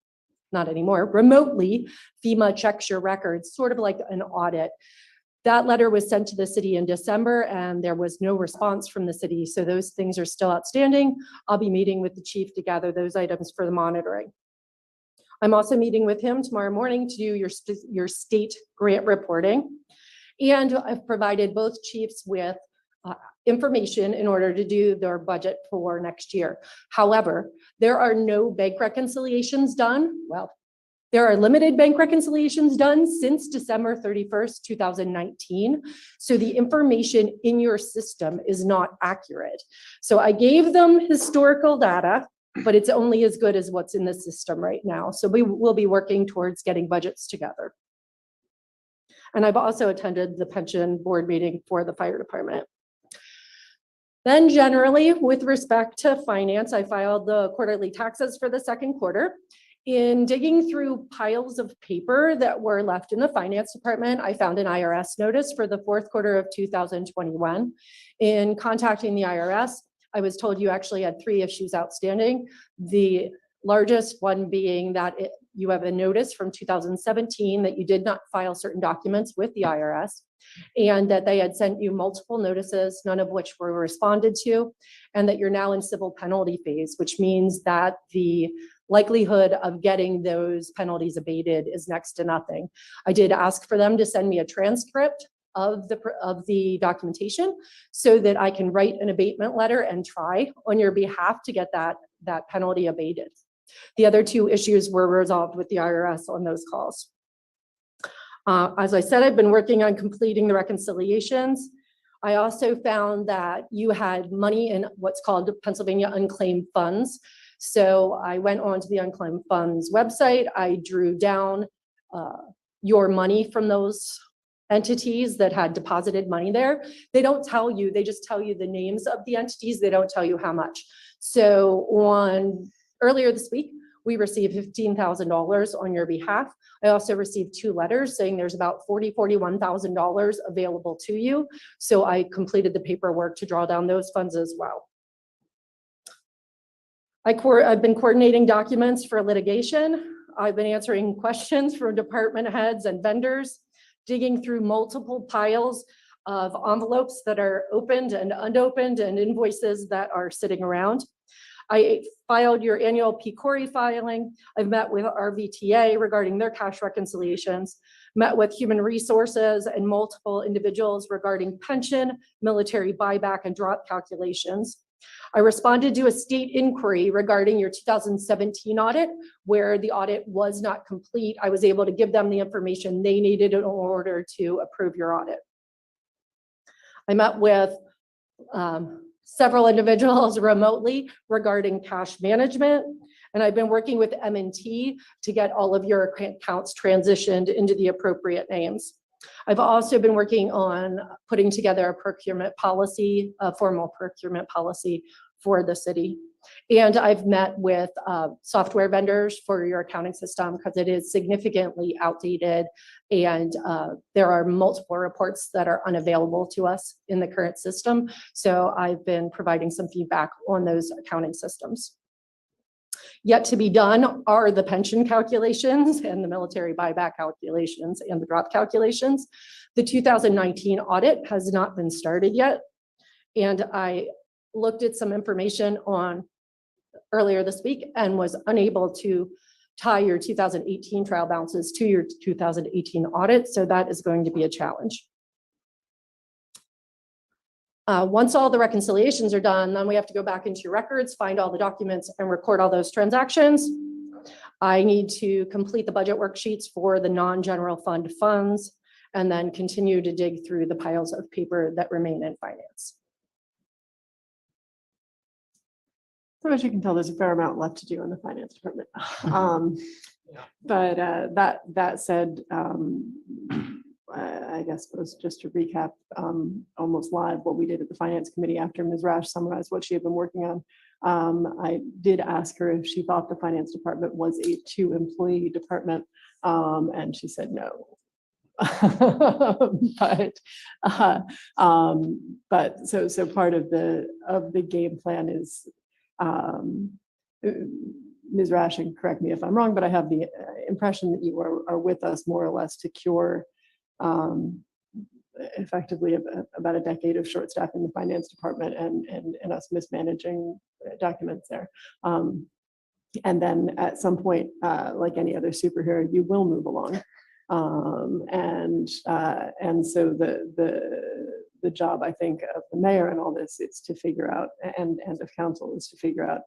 not anymore, remotely, FEMA checks your records, sort of like an audit. That letter was sent to the city in December and there was no response from the city. So those things are still outstanding. I'll be meeting with the chief to gather those items for the monitoring. I'm also meeting with him tomorrow morning to do your state grant reporting. And I've provided both chiefs with information in order to do their budget for next year. However, there are no bank reconciliations done. Well, there are limited bank reconciliations done since December 31st, 2019. So the information in your system is not accurate. So I gave them historical data, but it's only as good as what's in the system right now. So we will be working towards getting budgets together. And I've also attended the pension board meeting for the fire department. Then generally, with respect to finance, I filed the quarterly taxes for the second quarter. In digging through piles of paper that were left in the finance department, I found an IRS notice for the fourth quarter of 2021. In contacting the IRS, I was told you actually had 3 issues outstanding. The largest one being that you have a notice from 2017 that you did not file certain documents with the IRS, and that they had sent you multiple notices, none of which were responded to, and that you're now in civil penalty phase, which means that the likelihood of getting those penalties abated is next to nothing. I did ask for them to send me a transcript of the documentation so that I can write an abatement letter and try on your behalf to get that penalty abated. The other 2 issues were resolved with the IRS on those calls. As I said, I've been working on completing the reconciliations. I also found that you had money in what's called Pennsylvania unclaimed funds. So I went onto the unclaimed funds website. I drew down your money from those entities that had deposited money there. They don't tell you, they just tell you the names of the entities. They don't tell you how much. So earlier this week, we received $15,000 on your behalf. I also received 2 letters saying there's about $41,000 available to you. So I completed the paperwork to draw down those funds as well. I've been coordinating documents for litigation. I've been answering questions from department heads and vendors, digging through multiple piles of envelopes that are opened and unopened and invoices that are sitting around. I filed your annual PCORI filing. I've met with our VTA regarding their cash reconciliations, met with human resources and multiple individuals regarding pension, military buyback, and drop calculations. I responded to a state inquiry regarding your 2017 audit, where the audit was not complete. I was able to give them the information they needed in order to approve your audit. I met with several individuals remotely regarding cash management, and I've been working with M&T to get all of your accounts transitioned into the appropriate names. I've also been working on putting together a procurement policy, a formal procurement policy for the city. And I've met with software vendors for your accounting system because it is significantly outdated, and there are multiple reports that are unavailable to us in the current system. So I've been providing some feedback on those accounting systems. Yet to be done are the pension calculations and the military buyback calculations and the drop calculations. The 2019 audit has not been started yet. And I looked at some information on earlier this week and was unable to tie your 2018 trial balances to your 2018 audit. So that is going to be a challenge. Once all the reconciliations are done, then we have to go back into your records, find all the documents, and record all those transactions. I need to complete the budget worksheets for the non-general fund funds, and then continue to dig through the piles of paper that remain in finance. So as you can tell, there's a fair amount left to do in the finance department. But that said, I guess was just to recap almost live what we did at the finance committee after Ms. Rash summarized what she had been working on. I did ask her if she thought the finance department was a 2-employee department, and she said no. But so part of the game plan is, Ms. Rash, and correct me if I'm wrong, but I have the impression that you are with us more or less to cure effectively about a decade of short staff in the finance department and us mismanaging documents there. And then at some point, like any other superhero, you will move along. And so the job, I think, of the mayor and all this is to figure out, and of council is to figure out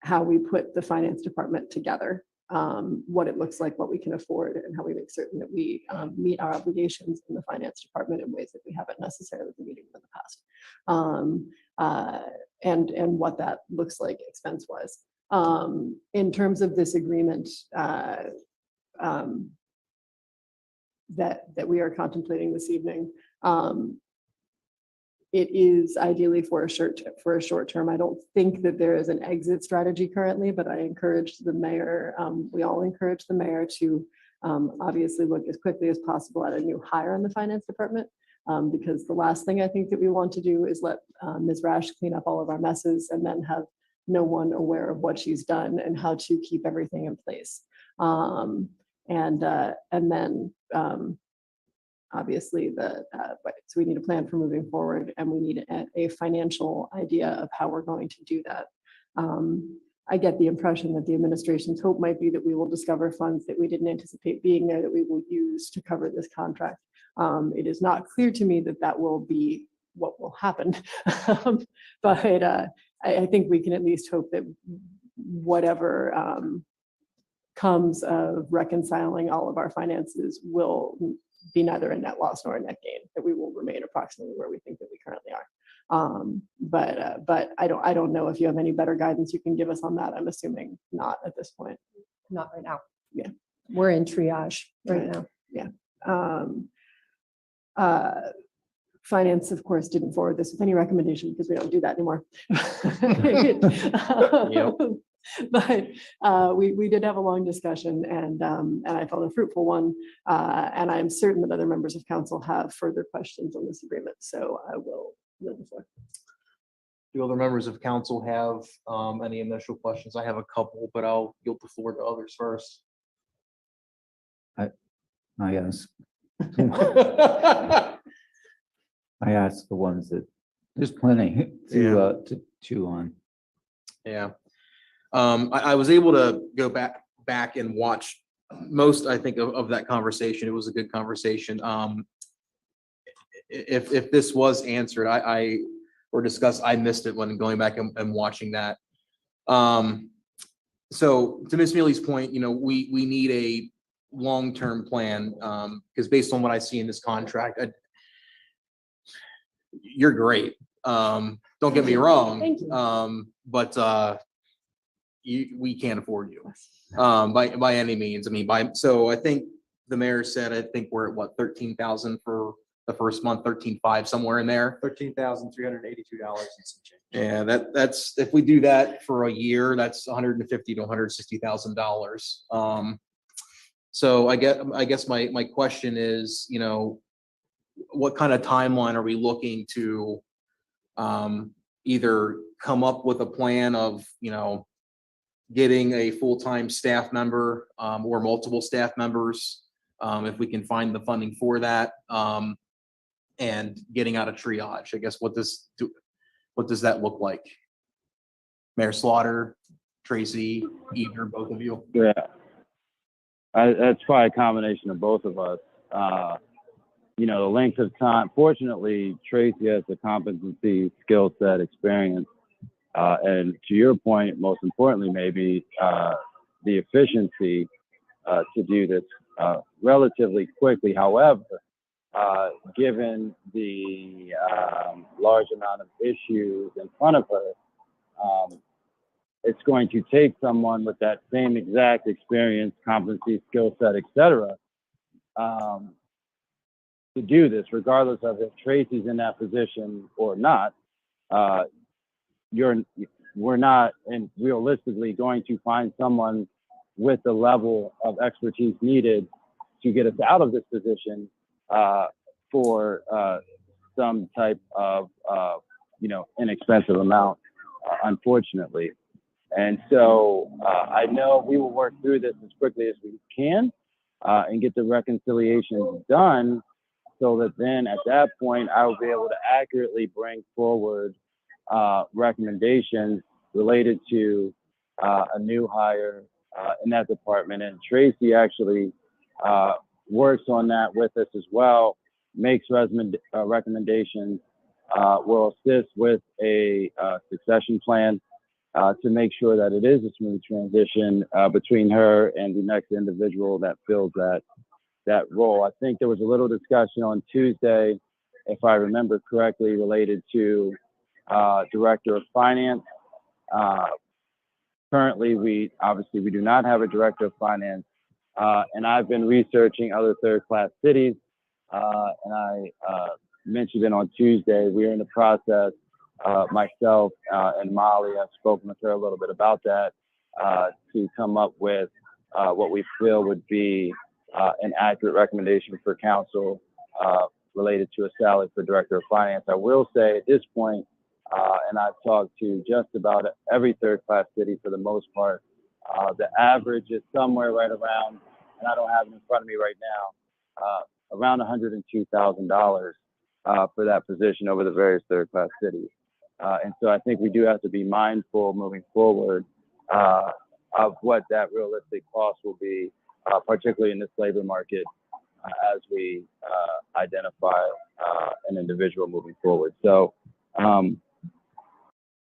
how we put the finance department together, what it looks like, what we can afford, and how we make certain that we meet our obligations in the finance department in ways that we haven't necessarily been meeting in the past, and what that looks like expense-wise. In terms of this agreement that we are contemplating this evening, it is ideally for a short term. I don't think that there is an exit strategy currently, but I encourage the mayor, we all encourage the mayor to obviously look as quickly as possible at a new hire in the finance department, because the last thing I think that we want to do is let Ms. Rash clean up all of our messes and then have no one aware of what she's done and how to keep everything in place. And then obviously so we need a plan for moving forward, and we need a financial idea of how we're going to do that. I get the impression that the administration's hope might be that we will discover funds that we didn't anticipate being there that we will use to cover this contract. It is not clear to me that that will be what will happen, but I think we can at least hope that whatever comes of reconciling all of our finances will be neither a net loss nor a net gain, that we will remain approximately where we think that we currently are. But I don't know if you have any better guidance you can give us on that. I'm assuming not at this point. Not right now. Yeah. We're in triage right now. Yeah. Finance, of course, didn't forward this with any recommendation because we don't do that anymore. But we did have a long discussion, and I felt a fruitful one. And I'm certain that other members of council have further questions on this agreement. So I will yield the floor. Do other members of council have any initial questions? I have a couple, but I'll yield the floor to others first. I ask. I asked the ones that there's plenty to chew on. Yeah. I was able to go back and watch most, I think, of that conversation. It was a good conversation. If this was answered, or discussed, I missed it when going back and watching that. So to Ms. Mealy's point, we need a long-term plan, because based on what I see in this contract, you're great. Don't get me wrong. Thank you. But we can't afford you by any means. I mean, so I think the mayor said, I think we're at what, 13,000 for the first month, 13,500 somewhere in there. $13,382 and some change. Yeah, that's if we do that for a year, that's $150,000 to $160,000. So I guess my question is, what kind of timeline are we looking to either come up with a plan of, getting a full-time staff member or multiple staff members, if we can find the funding for that, and getting out of triage? I guess what does that look like? Mayor Slaughter, Tracy, either, both of you? Yeah. That's probably a combination of both of us. The length of time, fortunately, Tracy has the competency, skill set, experience. And to your point, most importantly, maybe the efficiency to do this relatively quickly. However, given the large amount of issues in front of her, it's going to take someone with that same exact experience, competency, skill set, etc., to do this, regardless of if Tracy's in that position or not. We're not, and realistically, going to find someone with the level of expertise needed to get us out of this position for some type of inexpensive amount, unfortunately. And so I know we will work through this as quickly as we can and get the reconciliations done, so that then at that point I will be able to accurately bring forward recommendations related to a new hire in that department. And Tracy actually works on that with us as well, makes recommendations, will assist with a succession plan to make sure that it is a smooth transition between her and the next individual that fills that role. I think there was a little discussion on Tuesday, if I remember correctly, related to Director of Finance. Currently, we do not have a Director of Finance, and I've been researching other third-class cities, and I mentioned it on Tuesday. We are in the process, myself and Molly, I've spoken with her a little bit about that, to come up with what we feel would be an accurate recommendation for council related to a salary for Director of Finance. I will say at this point, and I've talked to just about every third-class city for the most part, the average is somewhere right around, and I don't have it in front of me right now, around $102,000 for that position over the various third-class cities. And so I think we do have to be mindful moving forward of what that realistic cost will be, particularly in this labor market, as we identify an individual moving forward. So,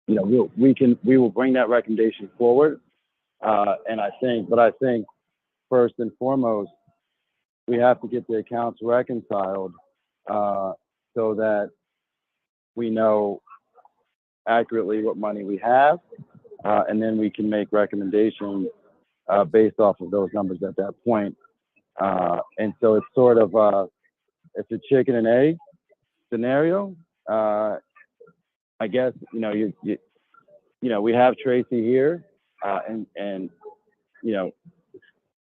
we will bring that recommendation forward. And I think first and foremost, we have to get the accounts reconciled so that we know accurately what money we have, and then we can make recommendations based off of those numbers at that point. And so it's sort of it's a chicken and egg scenario. I guess we have Tracy here, and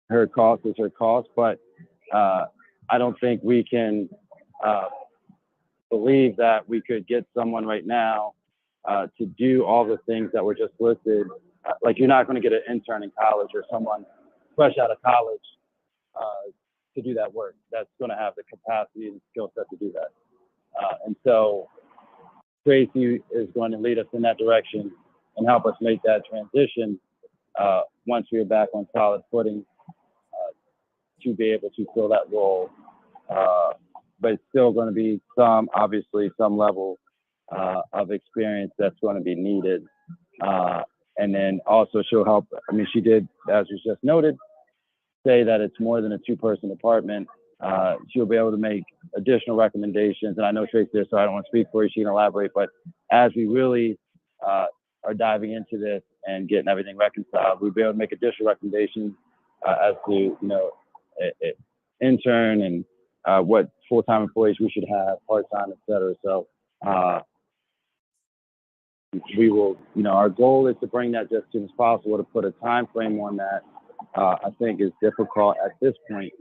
her cost is her cost, but I don't think we can believe that we could get someone right now to do all the things that were just listed. Like, you're not going to get an intern in college or someone fresh out of college to do that work that's going to have the capacity and skill set to do that. And so Tracy is going to lead us in that direction and help us make that transition once we are back on solid footing to be able to fill that role. But it's still going to be obviously some level of experience that's going to be needed. And then also she'll help. I mean, she did, as was just noted, say that it's more than a two-person department. She'll be able to make additional recommendations. And I know Tracy's there, so I don't want to speak for her. She can elaborate. But as we really are diving into this and getting everything reconciled, we'll be able to make additional recommendations as to, intern and what full-time employees we should have, part-time, et cetera. So we will, our goal is to bring that just as soon as possible. To put a time frame on that, I think is difficult at this point.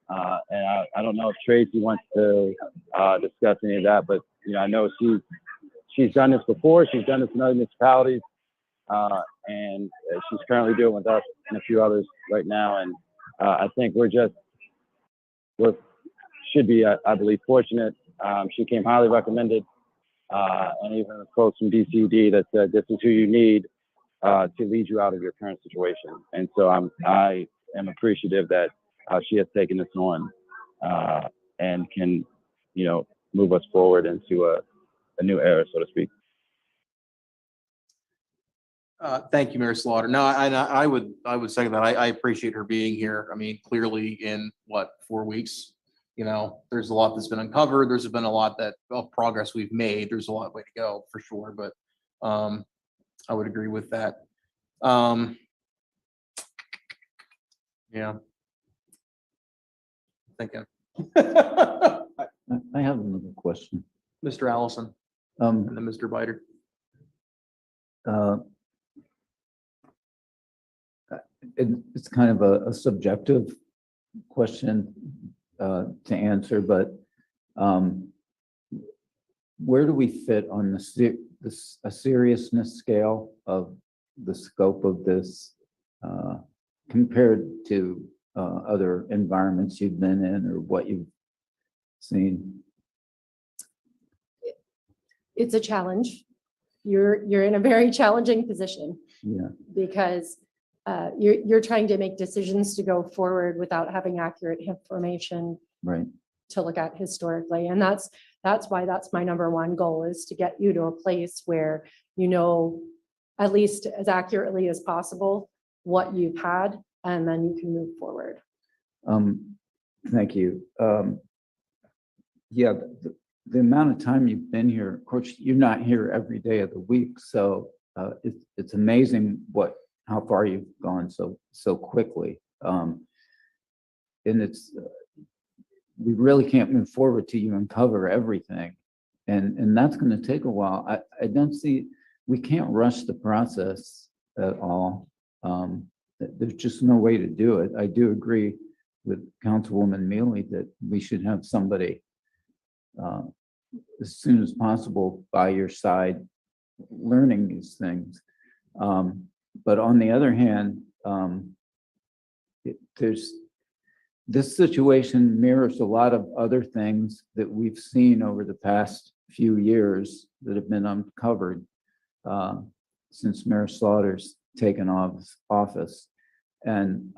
And I don't know if Tracy wants to discuss any of that, but I know she's done this before. She's done this in other municipalities, and she's currently doing it with us and a few others right now. And I think we should be, I believe, fortunate. She came highly recommended, and even folks from DCD that said this is who you need to lead you out of your current situation. And so I am appreciative that she has taken this on and can, move us forward into a new era, so to speak. Thank you, Mayor Slaughter. No, I would second that. I appreciate her being here. I mean, clearly in 4 weeks, there's a lot that's been uncovered. There's been a lot of progress we've made. There's a lot way to go for sure, but I would agree with that. Yeah. Thinking. I have another question. Mr. Allison, and then Mr. Biter. It's kind of a subjective question to answer, but where do we fit on a seriousness scale of the scope of this compared to other environments you've been in or what you've seen? It's a challenge. You're in a very challenging position Yeah, because you're trying to make decisions to go forward without having accurate information right. to look at historically. And that's why that's my number one goal, is to get you to a place where you know at least as accurately as possible what you've had, and then you can move forward. Thank you. Yeah, the amount of time you've been here, of course, you're not here every day of the week, so it's amazing how far you've gone so quickly. And we really can't move forward till you uncover everything, and that's going to take a while. I don't see, we can't rush the process at all. There's just no way to do it. I do agree with Councilwoman Mealy that we should have somebody as soon as possible by your side learning these things. But on the other hand, this situation mirrors a lot of other things that we've seen over the past few years that have been uncovered since Mayor Slaughter's taken office. And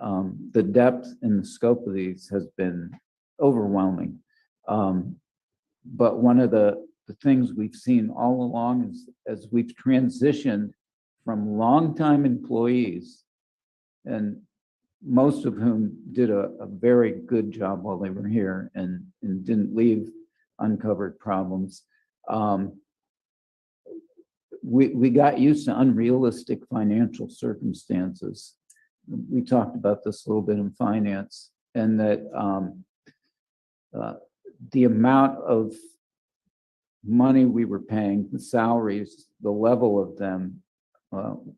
the depth and the scope of these has been overwhelming. But one of the things we've seen all along is as we've transitioned from longtime employees, and most of whom did a very good job while they were here and didn't leave uncovered problems. We got used to unrealistic financial circumstances. We talked about this a little bit in finance, and that the amount of money we were paying, the salaries, the level of them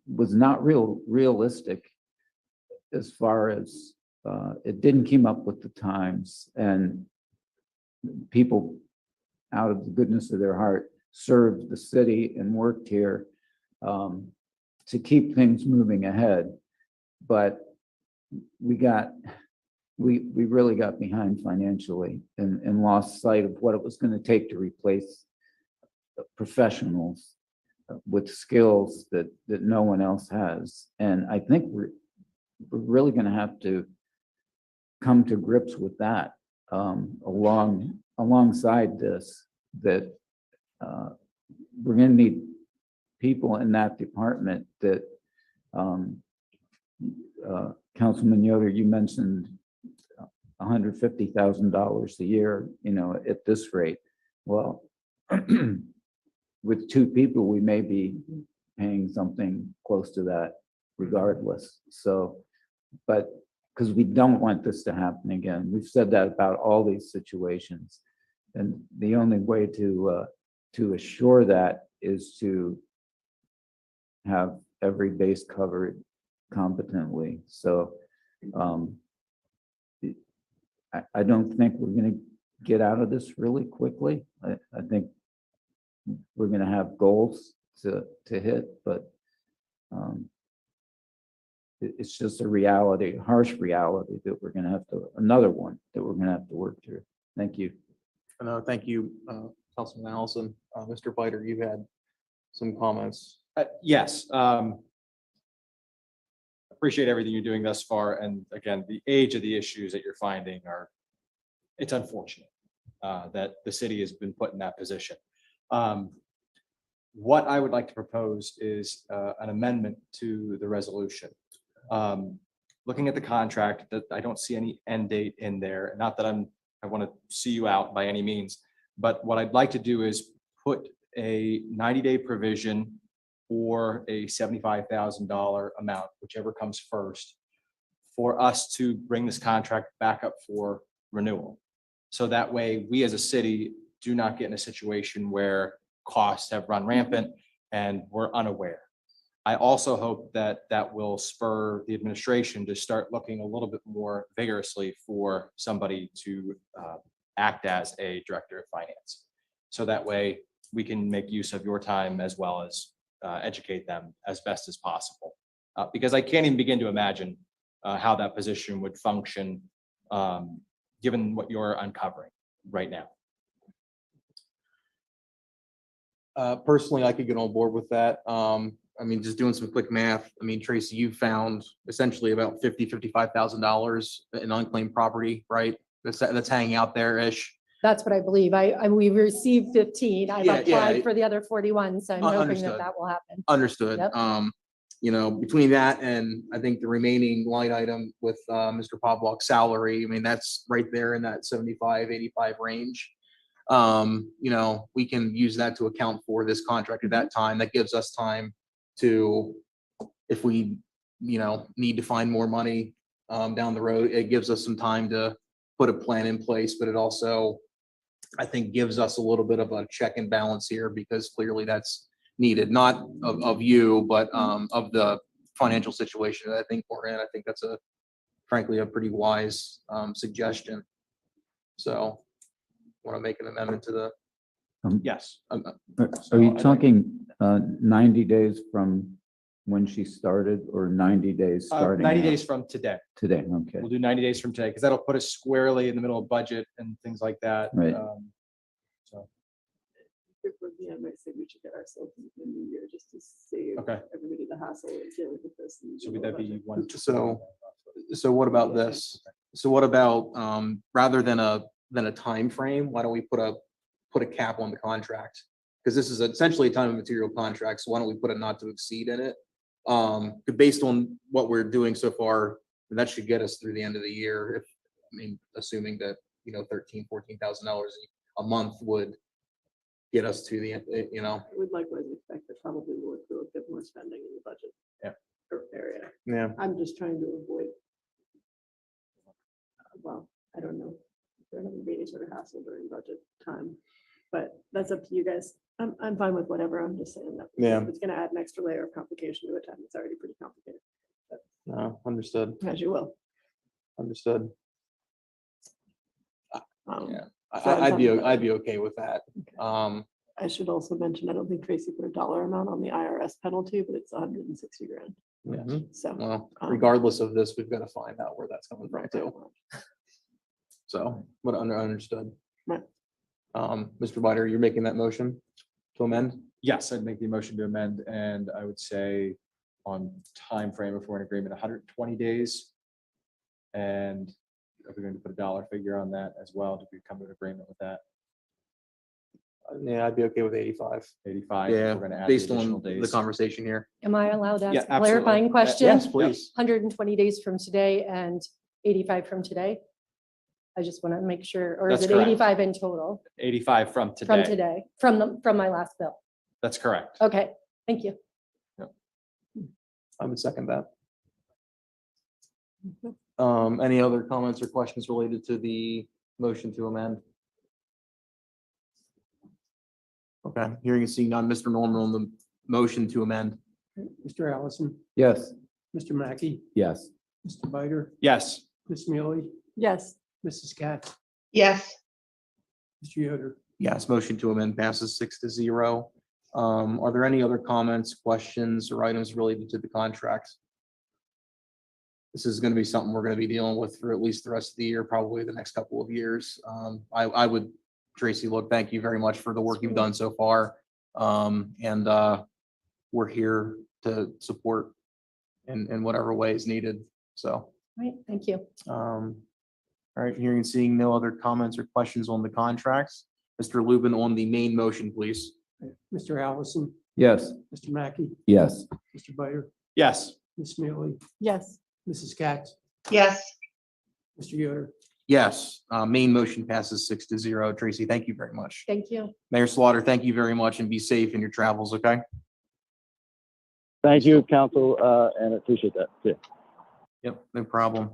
was not realistic as far as it didn't keep up with the times, and people out of the goodness of their heart served the city and worked here to keep things moving ahead. But we really got behind financially and lost sight of what it was going to take to replace professionals with skills that no one else has. And I think we're really going to have to come to grips with that alongside this, that we're going to need people in that department that Councilman Yoder, you mentioned $150,000 a year, at this rate. Well, with two people, we may be paying something close to that regardless. So, but because we don't want this to happen again. We've said that about all these situations. And the only way to assure that is to have every base covered competently. So I don't think we're going to get out of this really quickly. I think we're going to have goals to hit, but it's just a reality, harsh reality that we're going to have to, another one that we're going to have to work through. Thank you. Thank you, Councilman Allison. Mr. Biter, you had some comments. Yes. Appreciate everything you're doing thus far. And again, the age of the issues that you're finding it's unfortunate that the city has been put in that position. What I would like to propose is an amendment to the resolution. Looking at the contract, that I don't see any end date in there. Not that I want to see you out by any means, but what I'd like to do is put a 90-day provision or a $75,000 amount, whichever comes first, for us to bring this contract back up for renewal. So that way we as a city do not get in a situation where costs have run rampant and we're unaware. I also hope that that will spur the administration to start looking a little bit more vigorously for somebody to act as a director of finance. So that way we can make use of your time as well as educate them as best as possible. Because I can't even begin to imagine how that position would function given what you're uncovering right now. Personally, I could get on board with that. I mean, just doing some quick math. I mean, Tracy, you found essentially about $55,000 in unclaimed property, right? That's hanging out there-ish. That's what I believe. We received 15. I've Yeah, applied for the other 41, so I'm hoping that Understood. that will happen. Understood. Yep. You know, between that and I think the remaining line item with Mr. Pavlok's salary, I mean, that's right there in that 75, 85 range. You know, we can use that to account for this contract at that time. That gives us time to, if we, you know, need to find more money down the road, it gives us some time to put a plan in place, but it also, I think, gives us a little bit of a check and balance here because clearly that's needed, not of you, but of the financial situation that I think we're in. I think that's frankly, a pretty wise suggestion. So want to make an amendment to the, Yes. Are you talking 90 days from when she started or 90 days starting? 90 now? days from today. Today, okay. We'll do 90 days from today because that'll put us squarely in the middle of budget and things like that. Right. So, If we're the I might say we should get ourselves in the new year just to save okay. everybody the hassle of dealing with this. and So would doing that the be budget. one? so what about this? So what about, rather than a time frame, why don't we put a cap on the contract? Because this is essentially a time and material contract, so why don't we put a not to exceed in it? Based on what we're doing so far, that should get us through the end of the year. If, I mean, assuming that, you know, $13,000-14,000 a month would get us to the, you know. I would likewise expect that probably we'll do a bit more spending in the budget. Yeah. Area. Yeah. I'm just trying to avoid. Well, I don't know. There doesn't be any sort of hassle during budget time, but that's up to you guys. I'm fine with whatever. I'm just saying that. Yeah. If it's gonna add an extra layer of complication to a time, it's already pretty complicated, No, understood, as you will. understood. Yeah. I'd be okay with that. I should also mention, I don't think Tracy put a dollar amount on the IRS penalty, but it's 160 grand. Yeah. So. Well, regardless of this, we've got to find out where that's coming from too. So, but understood. Right. Mr. Bider, you're making that motion to amend? Yes, I'd make the motion to amend, and I would say on time frame, if we're in agreement, 120 days. And are we going to put a dollar figure on that as well? Did we come to an agreement with that? Yeah, I'd be okay with 85. 85. if Yeah, we're gonna add the based additional on the days. conversation here. Am I allowed to Yeah, ask a clarifying absolutely. question? Yes, please. 120 days from today and 85 from today? I just want to make sure, or is That's it correct. 85 in total 85 from today. from today, from my last bill? That's correct. Okay, thank you. I would second that. Any other comments or questions related to the motion to amend? Okay, hearing and seeing none, Mr. Norman on the motion to amend. Mr. Allison, Yes. Mr. Mackey, Yes. Mr. Bider, Yes. Ms. Mealy, Yes, Mrs. Katz, Yes. Mr. Yoder. Yes, motion to amend passes 6-0. Are there any other comments, questions, or items related to the contract? This is going to be something we're going to be dealing with for at least the rest of the year, probably the next couple of years. I would, Tracy, look, thank you very much for the work you've done so far. We're here to support in whatever way is needed. So, Right, thank you. all right, hearing and seeing no other comments or questions on the contracts. Mr. Lubin on the main motion, please. Mr. Allison, Yes. Mr. Mackey, Yes. Mr. Bider, Yes. Ms. Mealy, yes, Mrs. Katz, Yes. Mr. Yoder. Yes, main motion passes 6-0. Tracy, thank you very much. Thank you. Mayor Slaughter, thank you very much and be safe in your travels, okay? Thank you, council, and I appreciate that too. Yep, no problem.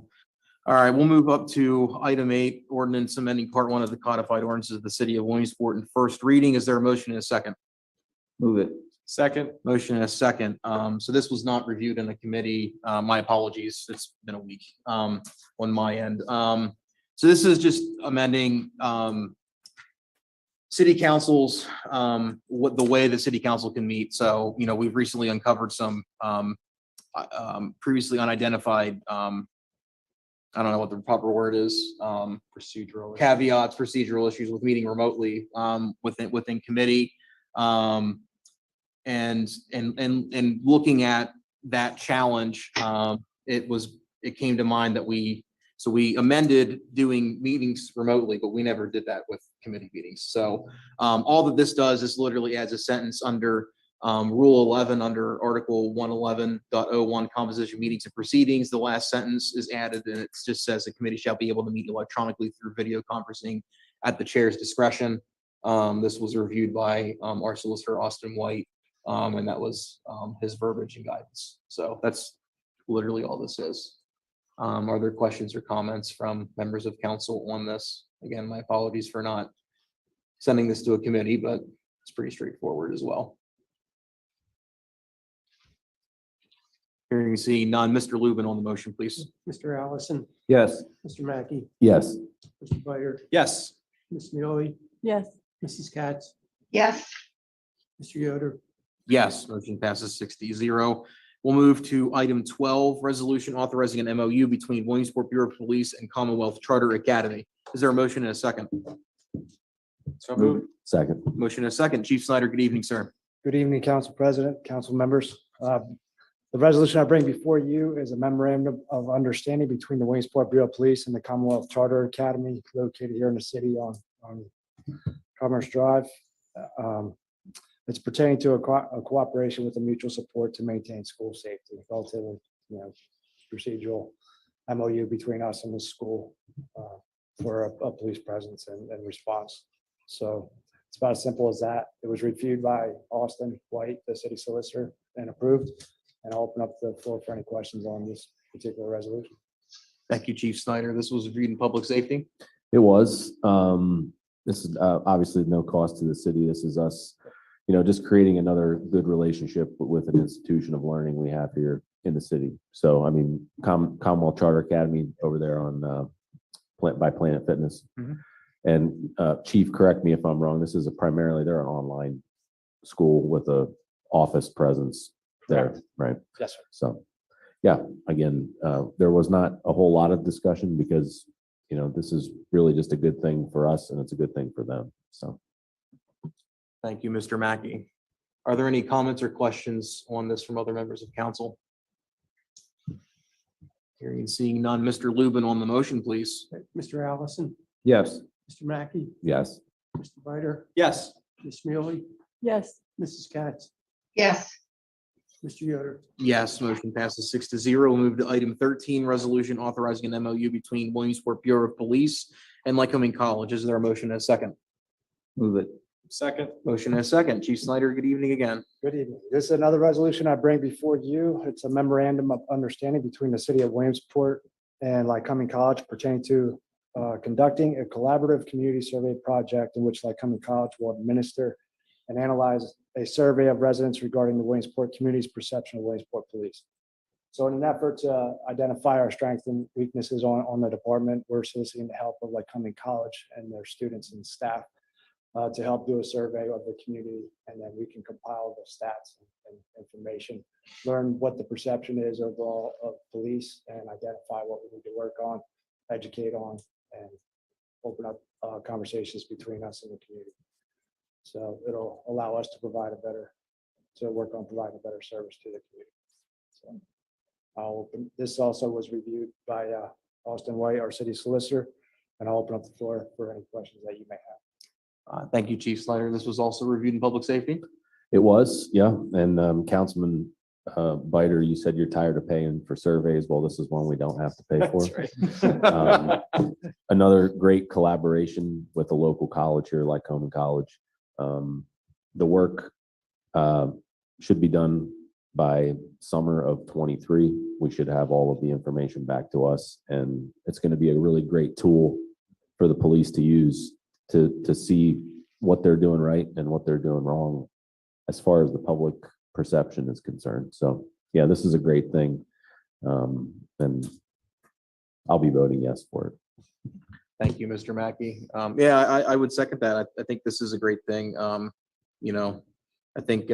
All right, we'll move up to item 8, ordinance amending part 1 of the codified ordinances of the city of Williamsport in first reading. Is there a motion and a second? Move it. Second. Motion and a second. So this was not reviewed in the committee. My apologies. It's been a week on my end. So this is just amending city councils, what the way the city council can meet. So, you know, we've recently uncovered some previously unidentified, I don't know what the proper word is, Procedural. caveats, procedural issues with meeting remotely within committee. And looking at that challenge, it came to mind that we amended doing meetings remotely, but we never did that with committee meetings. So all that this does is literally adds a sentence under Rule 11 under Article 111.01 composition meetings and proceedings. The last sentence is added and it just says the committee shall be able to meet electronically through video conferencing at the chair's discretion. This was reviewed by our solicitor, Austin White, and that was his verbiage and guidance. So that's literally all this is. Are there questions or comments from members of council on this? Again, my apologies for not sending this to a committee, but it's pretty straightforward as well. Hearing and seeing none, Mr. Lubin on the motion, please. Mr. Allison, Yes. Mr. Mackey, Yes. Mr. Byer, Yes. Ms. Mealy, Yes. Mrs. Katz, Yes, Mr. Yoder, Yes, motion passes 6-0. We'll move to item 12, resolution authorizing an MOU between Williamsport Bureau of Police and Commonwealth Charter Academy. Is there a motion and a second? So moved. Second. Motion and a second. Chief Snyder, good evening, sir. Good evening, Council President, council members. The resolution I bring before you is a memorandum of understanding between the Williamsport Bureau of Police and the Commonwealth Charter Academy located here in the city on Commerce Drive. It's pertaining to a cooperation with the mutual support to maintain school safety, relatively, procedural MOU between us and the school for a police presence and response. So it's about as simple as that. It was reviewed by Austin White, the city solicitor, and approved. And I'll open up the floor for any questions on this particular resolution. Thank you, Chief Snyder. This was reviewed in public safety. It was. This is obviously no cost to the city. This is us, just creating another good relationship with an institution of learning we have here in the city. So, I mean, Commonwealth Charter Academy over there on by Planet Fitness. Mhm. And Chief, correct me if I'm wrong. This is primarily they're an online school with a office presence there, right? Yes, sir. So, yeah, again, there was not a whole lot of discussion because, this is really just a good thing for us and it's a good thing for them. So. Thank you, Mr. Mackey. Are there any comments or questions on this from other members of council? Hearing and seeing none, Mr. Lubin on the motion, please. Mr. Allison, Yes. Mr. Mackey, Yes. Mr. Byer, Yes. Ms. Mealy, Yes. Mrs. Katz, yes, Mr. Yoder, Yes, motion passes 6-0. We'll move to item 13, resolution authorizing an MOU between Williamsport Bureau of Police and Lycoming College. Is there a motion and a second? Move it. Second. Motion and a second. Chief Snyder, good evening again. Good evening. This is another resolution I bring before you. It's a memorandum of understanding between the city of Williamsport and Lycoming College pertaining to conducting a collaborative community survey project in which Lycoming College will administer and analyze a survey of residents regarding the Williamsport community's perception of Williamsport police. So in an effort to identify our strengths and weaknesses on the department, we're soliciting the help of Lycoming College and their students and staff to help do a survey of the community, and then we can compile the stats and information, learn what the perception is overall of police, and identify what we need to work on, educate on, and open up conversations between us and the community. So it'll allow us to work on providing a better service to the community. So this also was reviewed by Austin White, our city solicitor, and I'll open up the floor for any questions that you may have. Thank you, Chief Snyder. This was also reviewed in public safety. It was, yeah. And Councilman Biter, you said you're tired of paying for surveys. Well, this is one we don't have to pay for. Another great collaboration with a local college here, Lycoming College. The work should be done by summer of 23. We should have all of the information back to us, and it's going to be a really great tool for the police to use to see what they're doing right and what they're doing wrong as far as the public perception is concerned. So yeah, this is a great thing. And I'll be voting yes for it. Thank you, Mr. Mackey. Yeah, I would second that. I think this is a great thing. You know, I think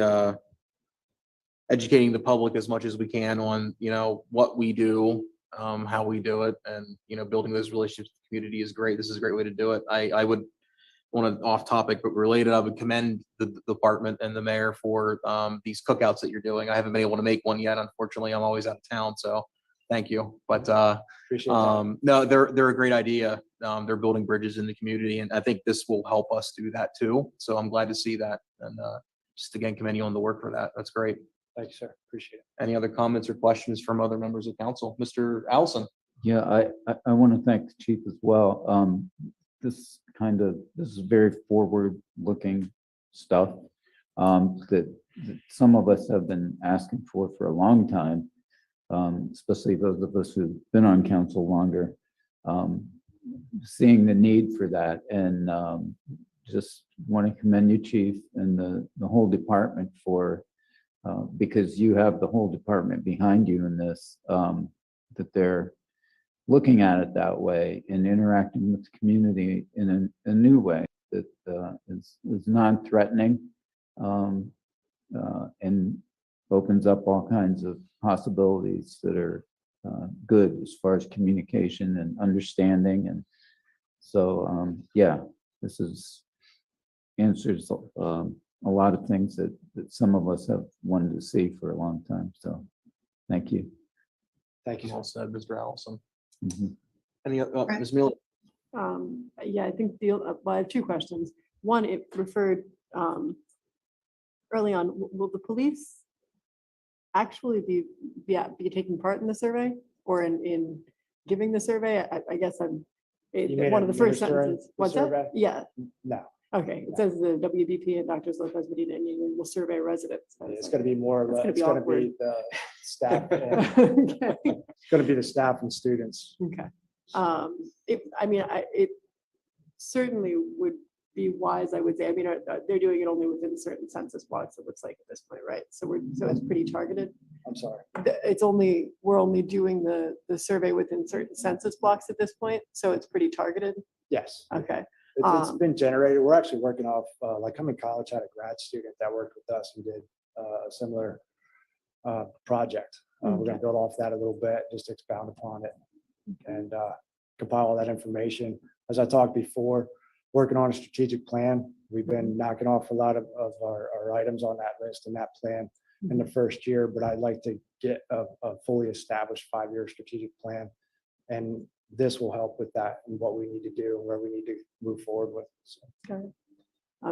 educating the public as much as we can on, you know, what we do, how we do it, and, you know, building those relationships with the community is great. This is a great way to do it. I would want to, off topic but related, I would commend the department and the mayor for these cookouts that you're doing. I haven't been able to make one yet. Unfortunately, I'm always out of town, so thank you. But Appreciate that. no, they're a great idea. They're building bridges in the community, and I think this will help us do that too. So I'm glad to see that. And just again, commend you on the work for that. That's great. Thank you, sir. Appreciate it. Any other comments or questions from other members of council? Mr. Allison? Yeah, I want to thank the chief as well. This is very forward-looking stuff that some of us have been asking for a long time, especially those of us who've been on council longer, seeing the need for that. And just want to commend you, chief, and the whole department for, because you have the whole department behind you in this, that they're looking at it that way and interacting with the community in a new way that is non-threatening, and opens up all kinds of possibilities that are good as far as communication and understanding. And so, yeah, this answers a lot of things that some of us have wanted to see for a long time. So thank you. Thank you. Well said, Mr. Allison. Mhm. Any, Ms. Mueller? Yeah, I think well, I have two questions. One, it referred early on, will the police actually be taking part in the survey or in giving the survey? I guess I'm, mean one of the first administering sentences. the What's that? survey? Yeah, No, okay. It says the WBP and Doctors Lopez Medina and Union will survey residents. So it's going to be more of It's a, gonna it's be going to awkward. be the staff, and Okay. it's going to be the staff and students. Okay. It certainly would be wise, I would say. I mean, they're doing it only within certain census blocks, it looks like at this point, right? So it's pretty targeted. I'm sorry. We're only doing the survey within certain census blocks at this point, so it's pretty targeted. Yes. Okay. It's been generated. We're actually working off, like I'm in college, had a grad student that worked with us who did a similar project. We're going to build off that a little bit, just expound upon it and compile all that information. As I talked before, working on a strategic plan. We've been knocking off a lot of our items on that list and that plan in the first year, but I'd like to get a fully established 5-year strategic plan. And this will help with that and what we need to do and where we need to move forward with. So. Okay.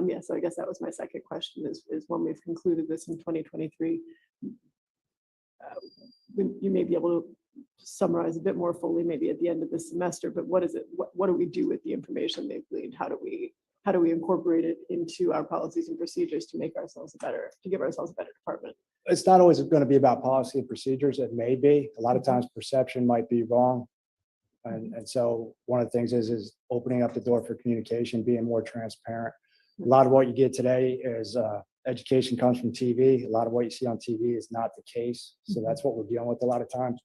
Yeah, so I guess that was my second question is when we've concluded this in 2023, you may be able to summarize a bit more fully maybe at the end of the semester, but what is it? What do we do with the information they've gleaned? How do we incorporate it into our policies and procedures to give ourselves a better department? It's not always going to be about policy and procedures. It may be. A lot of times perception might be wrong. And so one of the things is opening up the door for communication, being more transparent. A lot of what you get today is education comes from TV. A lot of what you see on TV is not the case. So that's what we're dealing with a lot of times.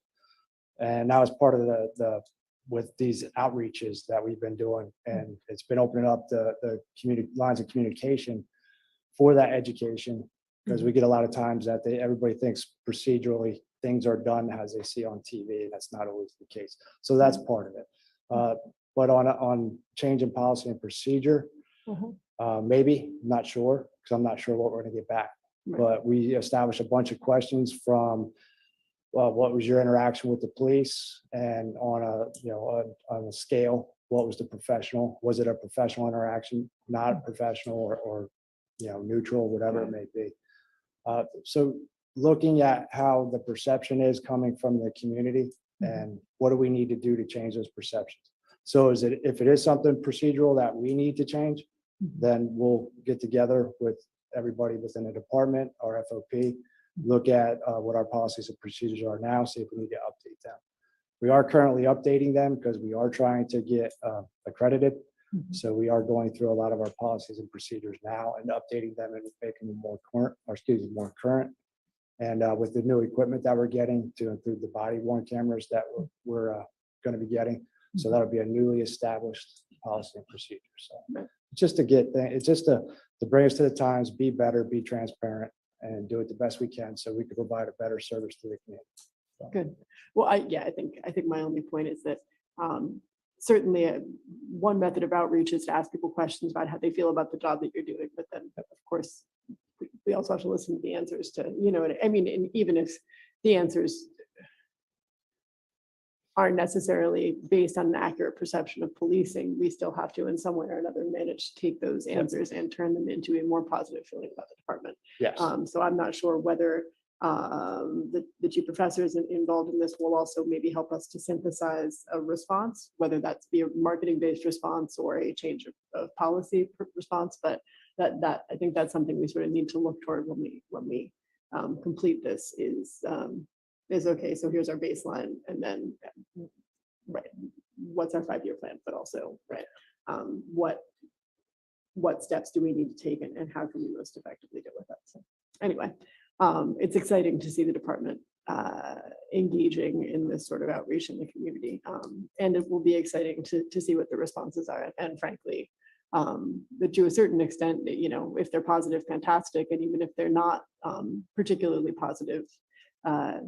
And that was part of the with these outreaches that we've been doing. And it's been opening up the community lines of communication for that education, because we get a lot of times that everybody thinks procedurally things are done as they see on TV, and that's not always the case. So that's part of it. But on change in policy and procedure, maybe, not sure, because I'm not sure what we're going to get back. Right. But we established a bunch of questions from what was your interaction with the police, and on a scale, what was the professional? Was it a professional interaction, not professional, or neutral, whatever it may be. So looking at how the perception is coming from the community and what do we need to do to change those perceptions. So if it is something procedural that we need to change, then we'll get together with everybody within the department, our FOP, look at what our policies and procedures are now, see if we need to update them. We are currently updating them because we are trying to get accredited. So we are going through a lot of our policies and procedures now and updating them and making them more current, more current. And with the new equipment that we're getting to include the body worn cameras that we're going to be getting. So that'll be a newly established policy and procedure. So just to get, it's just to bring us to the times, be better, be transparent, and do it the best we can so we can provide a better service to the community. Good. Well, I think my only point is that certainly one method of outreach is to ask people questions about how they feel about the job that you're doing. But then, of course, we also have to listen to the answers to, I mean, and even if the answers aren't necessarily based on an accurate perception of policing, we still have to in some way or another manage to take those answers and turn them into a more positive feeling about the department. Yes. So I'm not sure whether the two professors involved in this will also maybe help us to synthesize a response, whether that's be a marketing-based response or a change of policy response. But that I think that's something we sort of need to look toward when we complete this is okay. So here's our baseline, and then right, what's our 5-year plan? But also right, what steps do we need to take, and how can we most effectively deal with that? So anyway. It's exciting to see the department engaging in this sort of outreach in the community. And it will be exciting to see what the responses are. And frankly, that to a certain extent, if they're positive, fantastic. And even if they're not particularly positive, that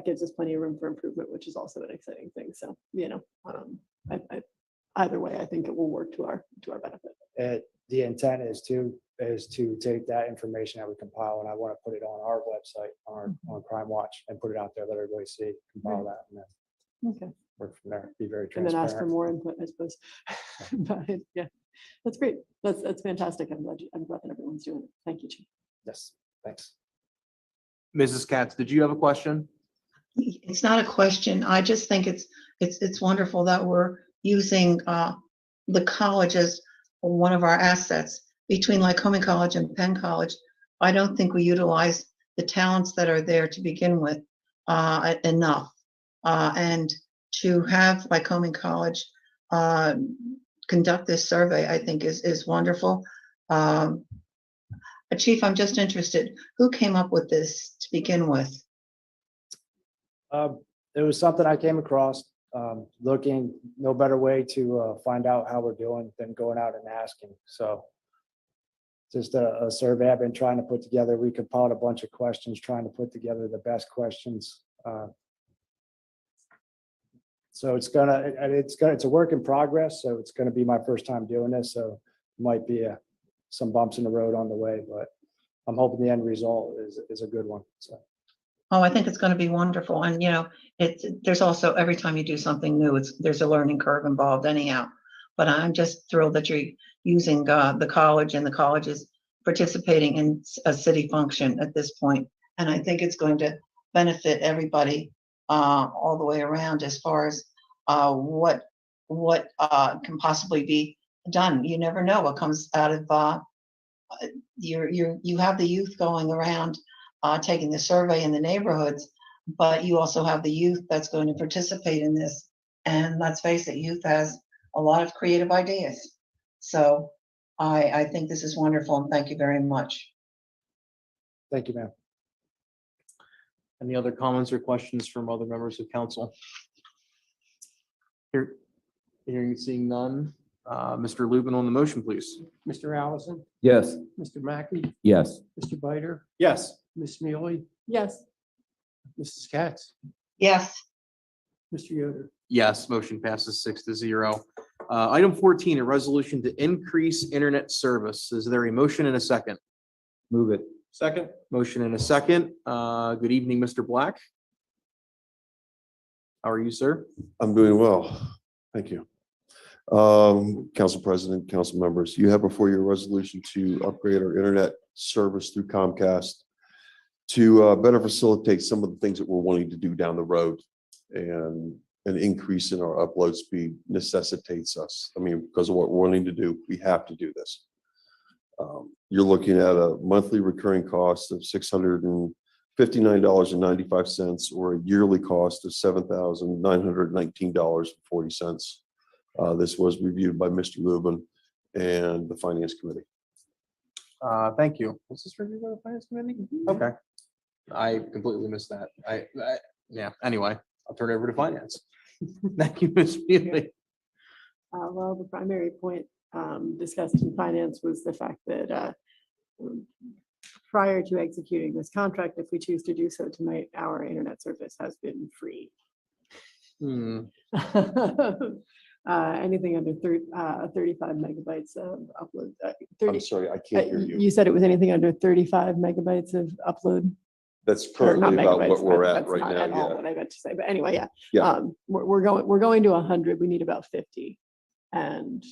gives us plenty of room for improvement, which is also an exciting thing. So, either way, I think it will work to our benefit. The intent is to take that information that we compile, and I want to put it on our website, on Crime Watch, and put it out there, let everybody see, compile that, and then Okay. work from there, be very And then ask for transparent. more input, I suppose. But yeah, that's great. That's fantastic. I'm glad that everyone's doing it. Thank you, Chief. Yes, thanks. Mrs. Katz, did you have a question? It's not a question. I just think it's wonderful that we're using the college as one of our assets. Between Lycoming College and Penn College, I don't think we utilize the talents that are there to begin with enough. And to have Lycoming College conduct this survey, I think is wonderful. Chief, I'm just interested, who came up with this to begin with? It was something I came across, looking, no better way to find out how we're doing than going out and asking. So just a survey I've been trying to put together. We compiled a bunch of questions, trying to put together the best questions. So it's a work in progress. So it's going to be my first time doing this. So might be some bumps in the road on the way, but I'm hoping the end result is a good one. So. Oh, I think it's going to be wonderful. And, there's also, every time you do something new, there's a learning curve involved anyhow. But I'm just thrilled that you're using the college, and the college is participating in a city function at this point. And I think it's going to benefit everybody all the way around as far as what can possibly be done. You never know what comes out of you have the youth going around taking the survey in the neighborhoods, but you also have the youth that's going to participate in this. And let's face it, youth has a lot of creative ideas. So I think this is wonderful, and thank you very much. Thank you, ma'am. Any other comments or questions from other members of council? Hearing and seeing none. Mr. Lubin on the motion, please. Mr. Allison, Yes. Mr. Mackey, Yes. Mr. Biter, Yes. Ms. Mealy, Yes. Mrs. Katz, Yes. Mr. Yoder. Yes, motion passes 6-0. Item 14, a resolution to increase internet service. Is there a motion and a second? Move it. Second. Motion and a second. Good evening, Mr. Black. How are you, sir? I'm doing well. Thank you. Council President, council members, you have before you a resolution to upgrade our internet service through Comcast to better facilitate some of the things that we're wanting to do down the road. And an increase in our upload speed necessitates us. I mean, because of what we're wanting to do, we have to do this. You're looking at a monthly recurring cost of $659.95 or a yearly cost of $7,919.40 This was reviewed by Mr. Lubin and the Finance Committee. Thank you. Was this reviewed by the finance committee? Okay. I completely missed that. Yeah, anyway, I'll turn it over to finance. Thank you, Ms. Mealy. Well, the primary point discussed in finance was the fact that prior to executing this contract, if we choose to do so tonight, our internet service has been free. Hmm. Anything under 35 megabytes of upload. I'm sorry, I can't hear you. You said it was anything under 35 megabytes of upload. That's Or not currently about megabytes, what we're at that's right not now. at all Yeah. What I meant to say, but anyway, yeah. Yeah. We're going to 100. We need about 50, and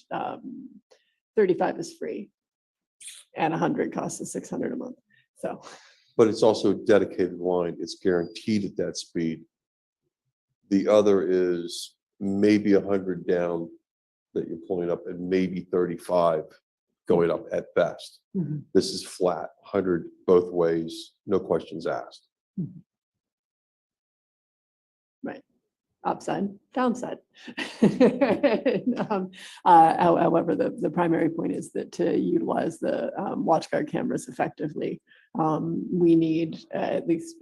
35 is free, and 100 costs us 600 a month. So. But it's also a dedicated line. It's guaranteed at that speed. The other is maybe 100 down that you're pulling up and maybe 35 going up at best. Mhm. This is flat, 100 both ways, no questions asked. Right. Upside, downside. However, the primary point is that to utilize the WatchGuard cameras effectively, we need at least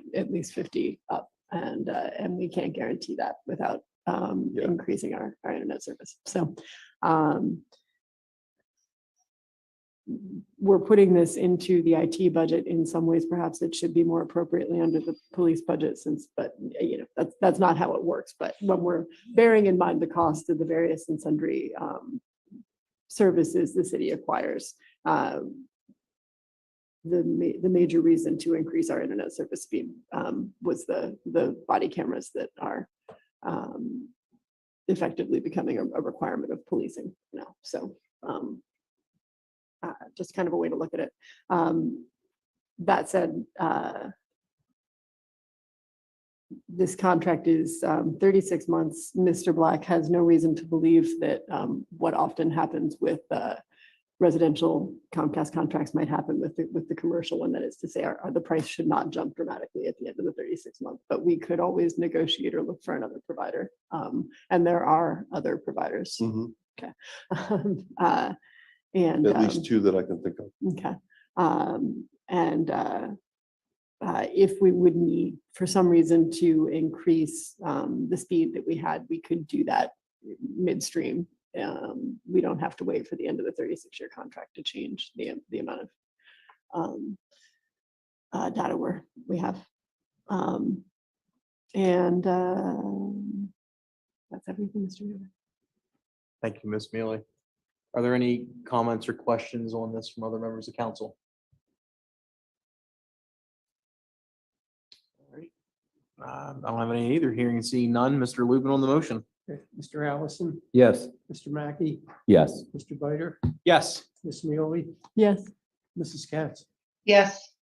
50 up, and we can't guarantee that without increasing our internet service. So we're putting this into the IT budget. In some ways, perhaps it should be more appropriately under the police budget, but that's not how it works. But when we're bearing in mind the cost of the various and sundry services the city acquires, the major reason to increase our internet service speed was the body cameras that are effectively becoming a requirement of policing now. So just kind of a way to look at it. That said, this contract is 36 months. Mr. Black has no reason to believe that what often happens with residential Comcast contracts might happen with the commercial one. That is to say, the price should not jump dramatically at the end of the 36 months, but we could always negotiate or look for another provider. And there are other providers. Mhm. Okay. And At least two that I can think of. okay. If we would need, for some reason, to increase the speed that we had, we could do that midstream. We don't have to wait for the end of the 36-year contract to change the amount of data we have. That's everything, Mr. Mayor. Thank you, Ms. Mealy. Are there any comments or questions on this from other members of council? All right. I don't have any either. Hearing and seeing none. Mr. Lubin on the motion. Okay, Mr. Allison, Yes. Mr. Mackey, Yes. Mr. Biter, Yes. Ms. Mealy, Yes. Mrs. Katz, Yes.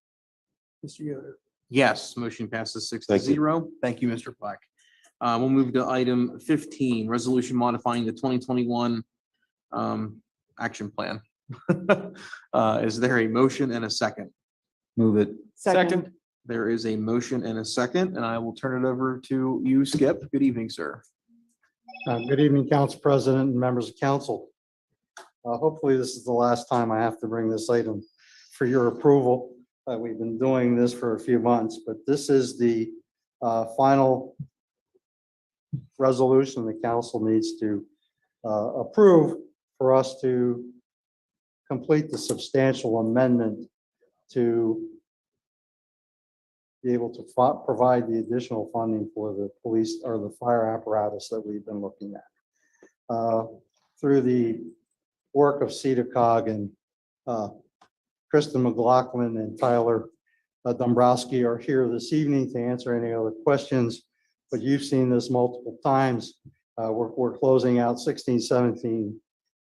Mr. Yoder. Yes, motion passes 6 to Thank you. 0. Thank you, Mr. Black. We'll move to item 15, resolution modifying the 2021 action plan. Is there a motion and a second? Move it. Second. There is a motion and a second, and I will turn it over to you, Skip. Good evening, sir. Good evening, Council President and members of council. Hopefully this is the last time I have to bring this item for your approval. We've been doing this for a few months, but this is the final resolution the council needs to approve for us to complete the substantial amendment to be able to provide the additional funding for the police or the fire apparatus that we've been looking at. Through the work of CEDACOG and Kristen McLaughlin and Tyler Dombrowski are here this evening to answer any other questions, but you've seen this multiple times. We're closing out 16, 17,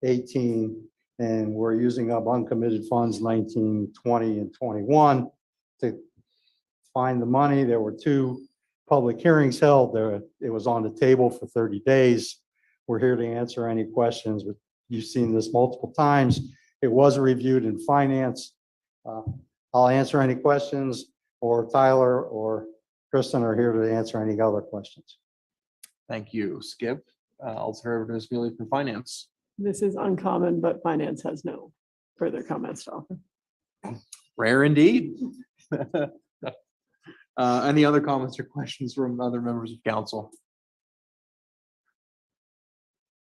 18, and we're using up uncommitted funds 19, 20, and 21 to find the money. There were 2 public hearings held there. It was on the table for 30 days. We're here to answer any questions. You've seen this multiple times. It was reviewed in finance. I'll answer any questions, or Tyler or Kristen are here to answer any other questions. Thank you, Skip. I'll turn it over to Ms. Mealy from Finance. This is uncommon, but finance has no further comments to offer. Rare indeed. Any other comments or questions from other members of council?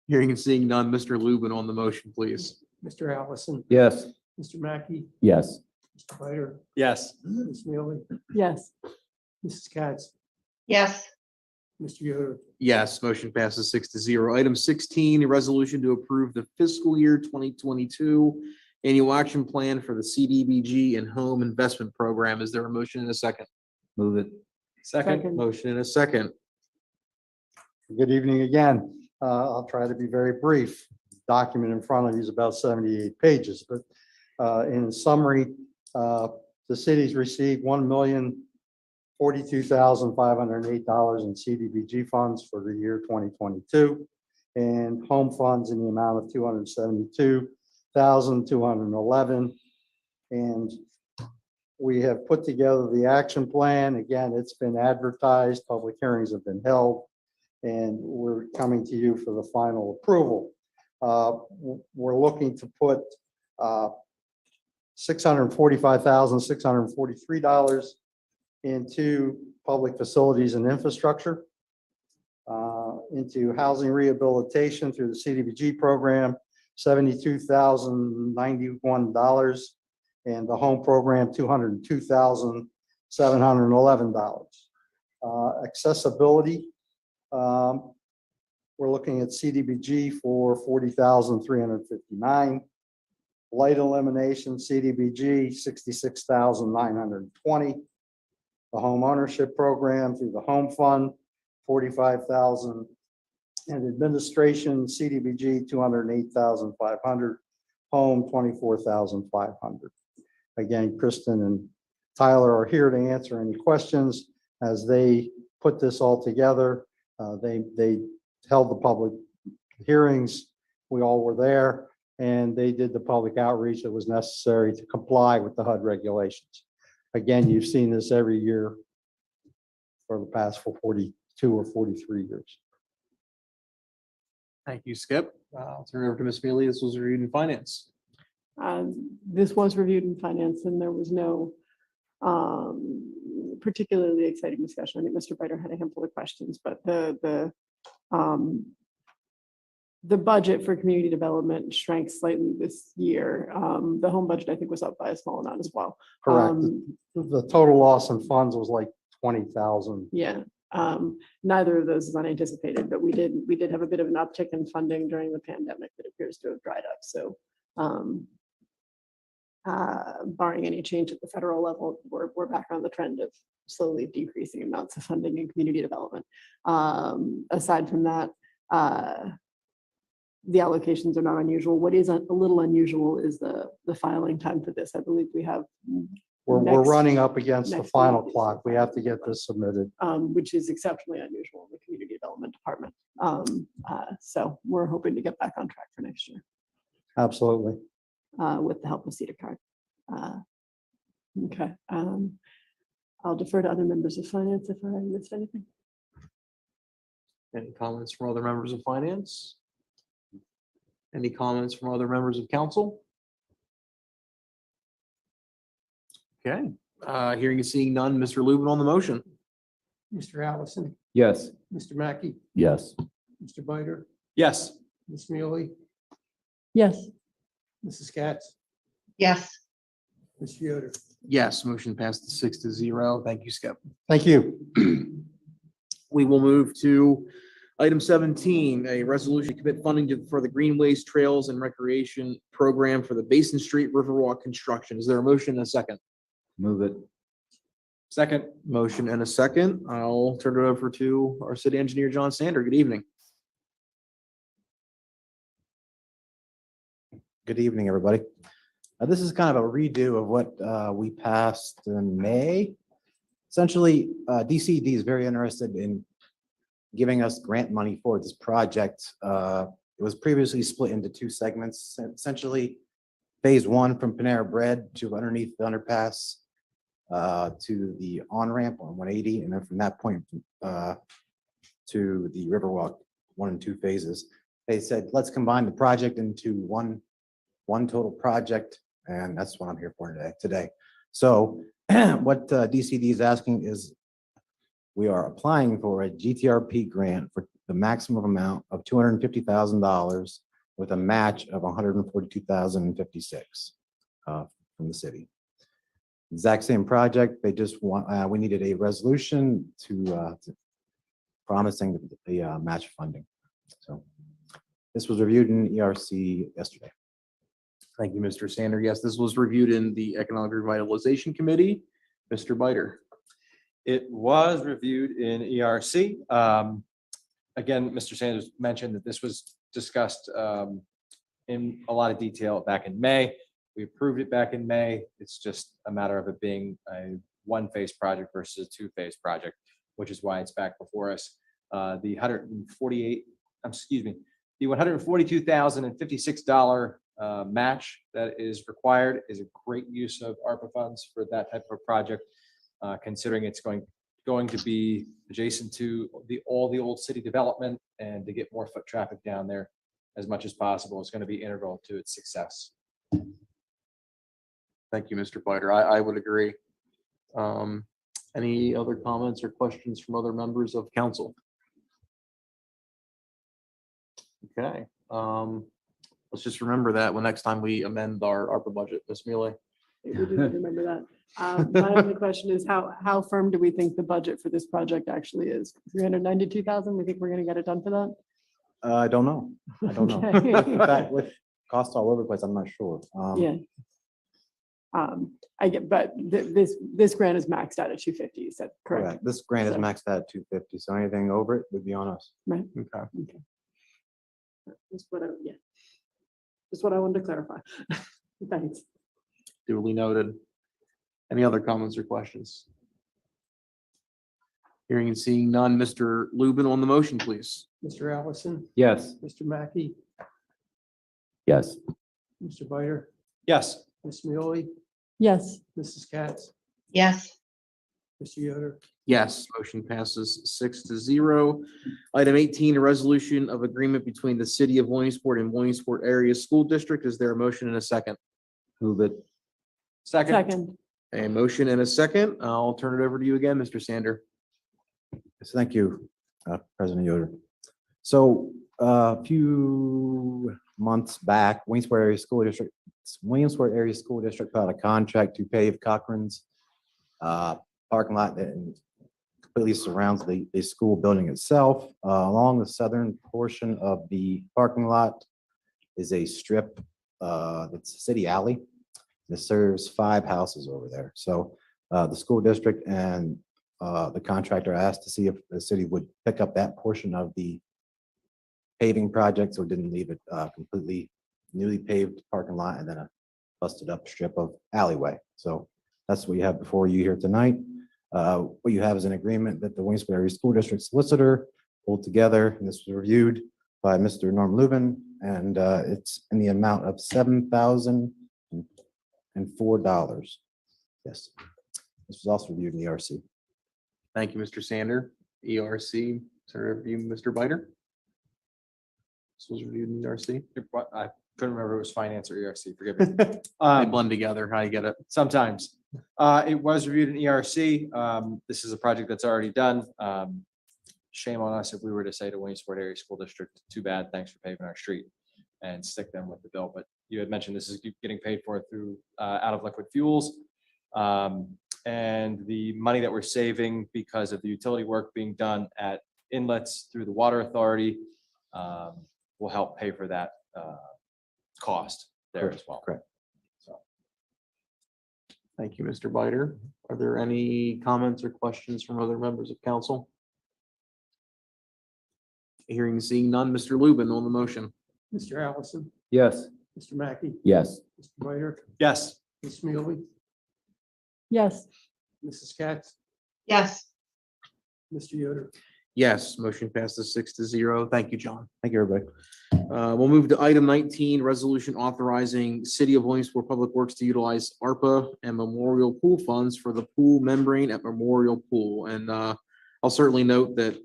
Hearing and seeing none, Mr. Lubin on the motion, please. Mr. Allison, Yes. Mr. Mackey, Yes. Mr. Bider, Yes. Ms. Mealy, Yes, Mrs. Katz, yes, Mr. Yoder, Yes, motion passes 6-0. Item 16, a resolution to approve the fiscal year 2022 annual action plan for the CDBG and home investment program. Is there a motion and a second? Move it. Second. Motion and a second. Good evening again. I'll try to be very brief. Document in front of you is about 78 pages, but in summary, the city's received $1,042,508 in CDBG funds for the year 2022 and home funds in the amount of $272,211. And we have put together the action plan. Again, it's been advertised, public hearings have been held, and we're coming to you for the final approval. We're looking to put $645,643 into public facilities and infrastructure, into housing rehabilitation through the CDBG program, $72,091, and the home program, $202,711. Accessibility, we're looking at CDBG for $40,359. Light elimination, CDBG, $66,920. The home ownership program through the home fund, $45,000. And administration, CDBG, $208,500. Home, $24,500. Again, Kristen and Tyler are here to answer any questions as they put this all together. They held the public hearings. We all were there, and they did the public outreach that was necessary to comply with the HUD regulations. Again, you've seen this every year for the past 42 or 43 years. Thank you, Skip. I'll turn it over to Ms. Mealy. This was reviewed in finance. this was reviewed in finance and there was no particularly exciting discussion. I think Mr. Bider had a handful of questions, but the budget for community development shrank slightly this year. The home budget, I think, was up by a small amount as well. Correct. The total loss in funds was like 20,000. Yeah, neither of those is unanticipated, but we did have a bit of an uptick in funding during the pandemic that appears to have dried up. So barring any change at the federal level, we're back on the trend of slowly decreasing amounts of funding in community development. Aside from that, the allocations are not unusual. What is a little unusual is the filing time for this. I believe we have. We're running up against the next final week. clock. We have to get this submitted. Which is exceptionally unusual in the community development department. So we're hoping to get back on track for next year Absolutely. with the help of CEDACARD. Okay. I'll defer to other members of finance if I missed anything. Any comments from other members of finance? Any comments from other members of council? Okay, hearing and seeing none, Mr. Lubin on the motion. Mr. Allison, Yes. Mr. Mackey, Yes. Mr. Bider, Yes. Ms. Mealy, Yes. Mrs. Katz, yes, Mr. Yoder. Yes, motion passed 6-0. Thank you, Skip. Thank you. We will move to item 17, a resolution to commit funding for the Greenways, Trails and Recreation Program for the Basin Street Riverwalk construction. Is there a motion and a second? Move it. Second. Motion and a second. I'll turn it over to our city engineer, John Sander. Good evening. Good evening, everybody. This is kind of a redo of what we passed in May. Essentially, DCD is very interested in giving us grant money for this project. It was previously split into two segments. Essentially, phase one from Panera Bread to underneath the underpass to the on-ramp on 180, and then from that point to the Riverwalk 1 and 2 phases. They said, let's combine the project into one total project, and that's what I'm here for today. So what DCD is asking is we are applying for a GTRP grant for the maximum amount of $250,000 with a match of $142,056 from the city. Exact same project. They just want, we needed a resolution to promising the match funding. So this was reviewed in ERC yesterday. Thank you, Mr. Sander. Yes, this was reviewed in the Economic Revitalization Committee. Mr. Biter. It was reviewed in ERC. Again, Mr. Sanders mentioned that this was discussed in a lot of detail back in May. We approved it back in May. It's just a matter of it being a one-phase project versus a two-phase project, which is why it's back before us. The $142,056 match that is required is a great use of ARPA funds for that type of project, considering it's going to be adjacent to all the old city development, and to get more foot traffic down there as much as possible is going to be integral to its success. Thank you, Mr. Biter. I would agree. Any other comments or questions from other members of council? Okay. Let's just remember that when next time we amend our ARPA budget, Ms. Mealy. We do remember that. My only question is how firm do we think the budget for this project actually is? 392,000, we think we're gonna get it done for that? I don't know. I don't know. Okay. In fact, with costs all over the place, I'm not sure. Yeah. I get, but this grant is maxed out at 250, you said, correct? This grant is So- maxed out at 250, so anything over it would be on us. Right. Okay. That's what just what I wanted to clarify. Thanks. Duly noted. Any other comments or questions? Hearing and seeing none, Mr. Lubin on the motion, please. Mr. Allison, Yes. Mr. Mackey, Yes. Mr. Biter, Yes. Ms. Mealy, Yes. Mrs. Katz, Yes. Mr. Yoder. Yes, motion passes 6-0. Item 18, a resolution of agreement between the city of Williamsport and Williamsport Area School District. Is there a motion and a second? Move it. Second. A motion and a second. I'll turn it over to you again, Mr. Sander. Yes, thank you, President Yoder. So a few months back, Williamsport Area School District put out a contract to pave Cochran's parking lot that completely surrounds the school building itself. Along the southern portion of the parking lot is a strip that's a city alley that serves 5 houses over there. So the school district and the contractor asked to see if the city would pick up that portion of the paving project, so it didn't leave it completely newly paved parking lot and then a busted up strip of alleyway. So that's what you have before you here tonight. What you have is an agreement that the Williamsport Area School District solicitor pulled together, and this was reviewed by Mr. Norm Lubin, and it's in the amount of $7,004. Yes. This was also reviewed in the ERC. Thank you, Mr. Sander. ERC, turn it to you, Mr. Biter. This was reviewed in ERC. I couldn't remember if it was finance or ERC, forgive me. They blend together. I get it. Sometimes. It was reviewed in ERC. This is a project that's already done. Shame on us if we were to say to Williamsport Area School District, too bad, thanks for paving our street, and stick them with the bill. But you had mentioned this is getting paid for through out of liquid fuels. And the money that we're saving because of the utility work being done at inlets through the water authority will help pay for that cost there as well. Correct. So. Thank you, Mr. Biter. Are there any comments or questions from other members of council? Hearing and seeing none, Mr. Lubin on the motion. Mr. Allison, Yes. Mr. Mackey, Yes. Mr. Biter, Yes. Ms. Mealy, Yes. Mrs. Katz, Yes. Mr. Yoder. Yes, motion passes 6-0. Thank you, John. Thank you, everybody. We'll move to item 19, resolution authorizing City of Williamsport Public Works to utilize ARPA and Memorial Pool funds for the pool membrane at Memorial Pool. And I'll certainly note that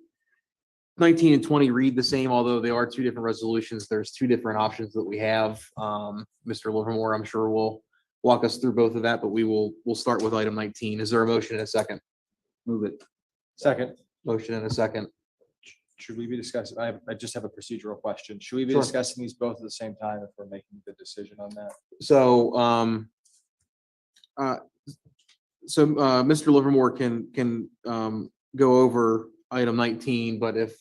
19 and 20 read the same, although they are two different resolutions. There's two different options that we have. Mr. Livermore, I'm sure will walk us through both of that, but we'll start with item 19. Is there a motion and a second? Move it. Second. Motion and a second. Should we be discussing, I just have a procedural question. Should we be Sure. discussing these both at the same time if we're making the decision on that? So, Mr. Livermore can go over item 19, but if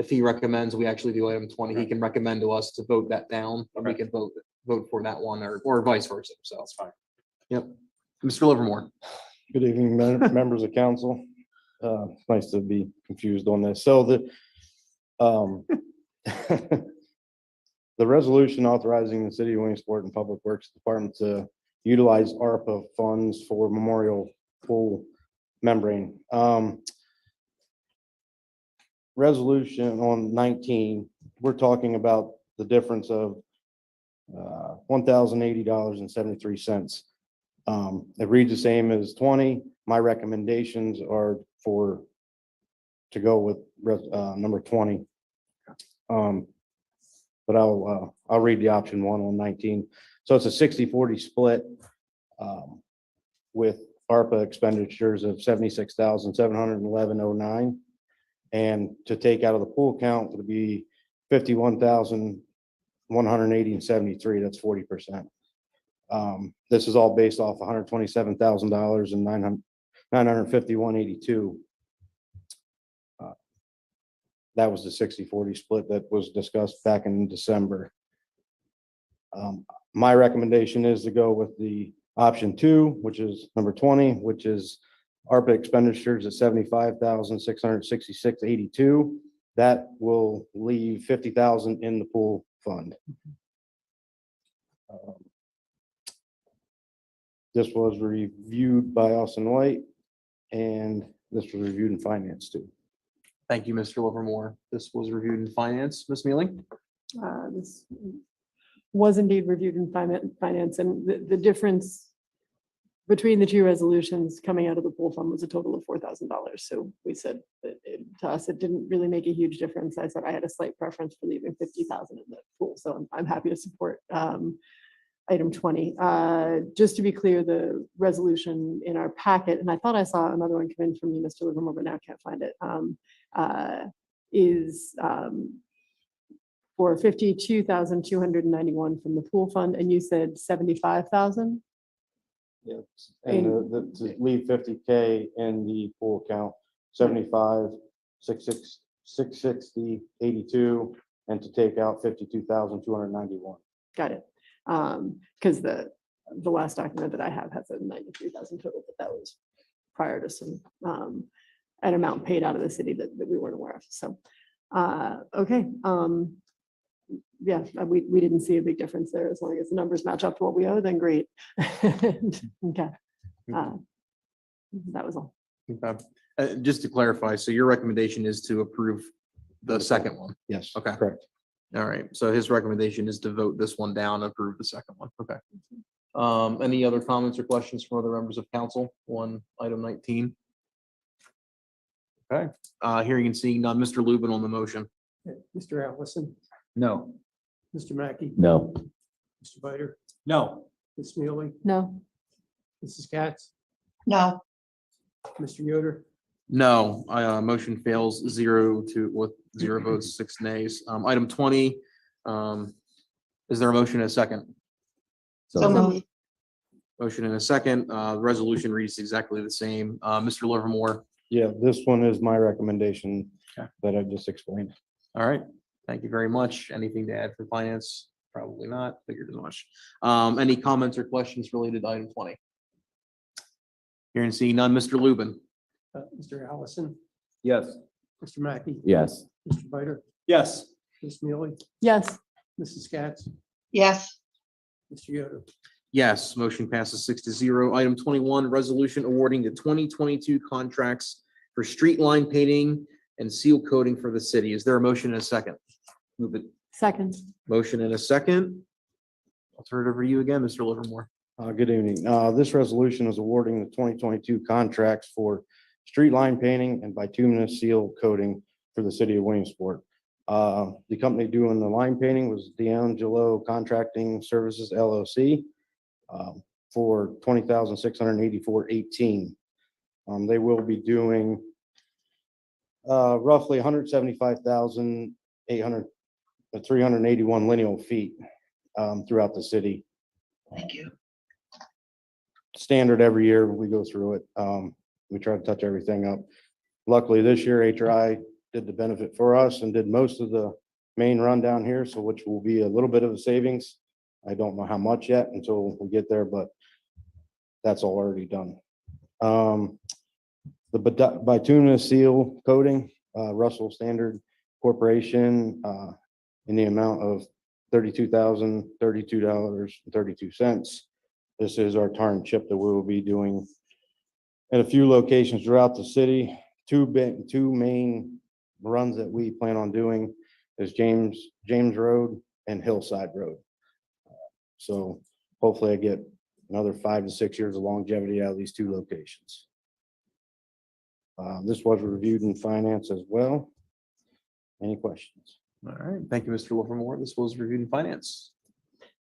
he recommends we actually do item 20, he can recommend to us to vote that down, and we can vote for that one or vice versa. So That's fine. Yep. Mr. Livermore. Good evening, members of council. It's nice to be confused on this. So the resolution authorizing the city of Williamsport and Public Works Department to utilize ARPA funds for memorial pool membrane. Resolution on 19, we're talking about the difference of $1,080.73. It reads the same as 20. My recommendations are to go with number 20. But I'll read the option 1 on 19. So it's a 60-40 split with ARPA expenditures of $76,711.09. And to take out of the pool count would be $51,180.73. That's 40%. This is all based off $127,000 and $951.82. That was the 60-40 split that was discussed back in December. My recommendation is to go with the option 2, which is number 20, which is ARPA expenditures at $75,666.82. That will leave $50,000 in the pool fund. This was reviewed by Austin White, and this was reviewed in finance too. Thank you, Mr. Livermore. This was reviewed in finance. Ms. Mealy? This was indeed reviewed in finance, and the difference between the two resolutions coming out of the pool fund was a total of $4,000. So we said that to us, it didn't really make a huge difference. I said I had a slight preference for leaving $50,000 in the pool. So I'm happy to support item 20. Just to be clear, the resolution in our packet, and I thought I saw another one come in from you, Mr. Livermore, but now I can't find it, is for $52,291 from the pool fund, and you said 75,000? Yes, and to leave 50K in the pool account, 75, 660.82, and to take out 52,291. Got it. Because the last document that I have has a 93,000 total, but that was prior to some an amount paid out of the city that we weren't aware of. So, okay. Yeah, we didn't see a big difference there. As long as the numbers match up to what we owe, then great. Okay. That was all. Okay. Just to clarify, so your recommendation is to approve the second one? Yes. Okay. Correct. All right. So his recommendation is to vote this one down, approve the second one. Okay. Any other comments or questions from other members of council on item 19? Okay. Hearing and seeing none. Mr. Lubin on the motion. Mr. Allison, No. Mr. Mackey, No. Mr. Biter, No. Ms. Mealy, No. Mrs. Katz, No, Mr. Yoder, No, motion fails 0 with 0 votes, 6 nays. Item 20, is there a motion and a second? so moved. Motion and a second. The resolution reads exactly the same. Mr. Livermore. Yeah, this one is my recommendation Okay. that I just explained. All right. Thank you very much. Anything to add for finance? Probably not. Figured as much. Any comments or questions related to item 20? Hearing and seeing none. Mr. Lubin. Mr. Allison, Yes. Mr. Mackey, Yes. Mr. Biter, Yes. Ms. Mealy, Yes. Mrs. Katz, Yes, Mr. Yoder. Yes, motion passes 6-0. Item 21, resolution awarding the 2022 contracts for street line painting and seal coating for the city. Is there a motion and a second? Move it. Second. Motion and a second. I'll turn it over to you again, Mr. Livermore. Good evening. This resolution is awarding the 2022 contracts for street line painting and bituminous seal coating for the city of Williamsport. The company doing the line painting was D'Angelo Contracting Services LLC for $20,684.18. They will be doing roughly 381 lineal feet throughout the city. Thank you. Standard every year we go through it. We try to touch everything up. Luckily, this year HRI did the benefit for us and did most of the main run down here, so which will be a little bit of a savings. I don't know how much yet until we get there, but that's all already done. The bituminous seal coating, Russell Standard Corporation, in the amount of $32,032.32. This is our tar and chip that we will be doing at a few locations throughout the city. Two main runs that we plan on doing is James Road and Hillside Road. So hopefully I get another 5 to 6 years of longevity out of these two locations. This was reviewed in finance as well. Any questions? All right, thank you, Mr. Livermore. This was reviewed in finance.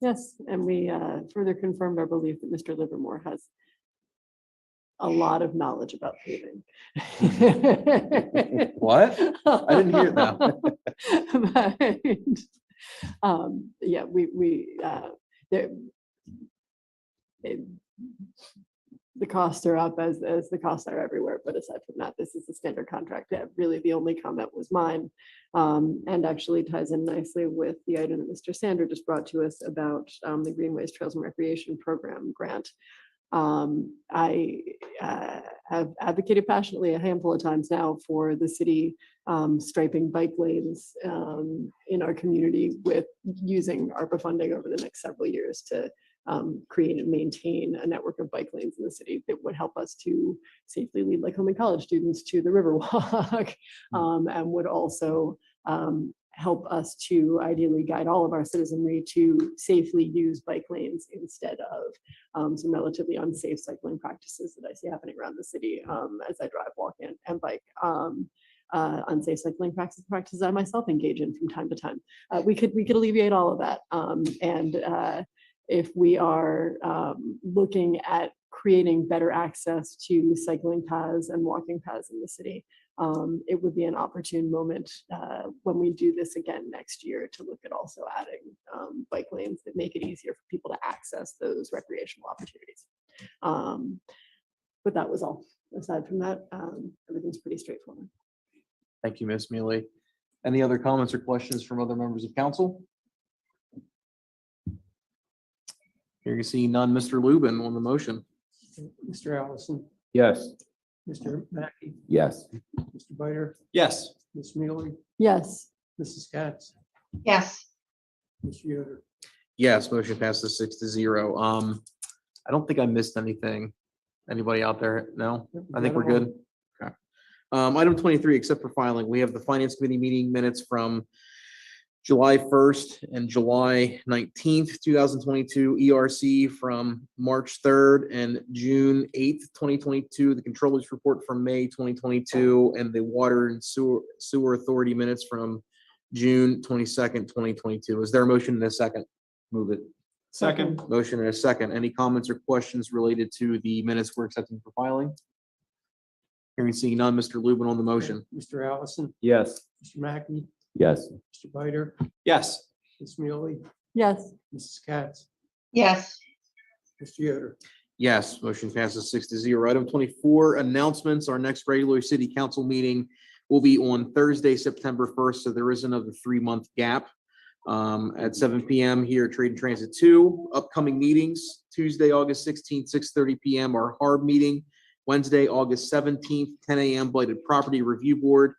Yes, and we further confirmed our belief that Mr. Livermore has a lot of knowledge about paving. What? I didn't hear that. Yeah, the costs are up as the costs are everywhere, but aside from that, this is the standard contract. Really, the only comment was mine, and actually ties in nicely with the item that Mr. Sander just brought to us about the Greenways Trails and Recreation Program grant. I have advocated passionately a handful of times now for the city striping bike lanes in our community with using ARPA funding over the next several years to create and maintain a network of bike lanes in the city that would help us to safely lead Lycoming College students to the Riverwalk, and would also help us to ideally guide all of our citizenry to safely use bike lanes instead of some relatively unsafe cycling practices that I see happening around the city as I drive, walk, and bike. Unsafe cycling practices I myself engage in from time to time. We could alleviate all of that. If we are looking at creating better access to cycling paths and walking paths in the city, it would be an opportune moment when we do this again next year to look at also adding bike lanes that make it easier for people to access those recreational opportunities. But that was all. Aside from that, everything's pretty straightforward. Thank you, Ms. Mealy. Any other comments or questions from other members of council? Here you see none. Mr. Lubin on the motion. Mr. Allison, Yes. Mr. Mackey, Yes. Mr. Biter, Yes. Ms. Mealy, Yes. Mrs. Katz, Yes. Mr. Yoder. Yes, motion passes 6-0. I don't think I missed anything. Anybody out there? No, I think we're good. Okay. Item 23, except for filing, we have the Finance Committee meeting minutes from July 1st and July 19th, 2022, ERC from March 3rd and June 8th, 2022, the Controller's Report from May 2022, and the Water and Sewer Authority minutes from June 22nd, 2022. Is there a motion in a second? Move it. Second. Motion in a second. Any comments or questions related to the minutes we're accepting for filing? Hearing seeing none, Mr. Lubin on the motion. Mr. Allison, Yes. Mr. Mackey, Yes. Mr. Biter, Yes. Ms. Mealy, Yes. Mrs. Katz, Yes. Mr. Yoder. Yes, motion passes 6-0. Item 24, announcements. Our next regular city council meeting will be on Thursday, September 1st. So there is another 3-month gap at 7 p.m. here at Trade and Transit 2. Upcoming meetings, Tuesday, August 16th, 6:30 p.m. our HARB meeting. Wednesday, August 17th, 10 a.m. Blighted Property Review Board.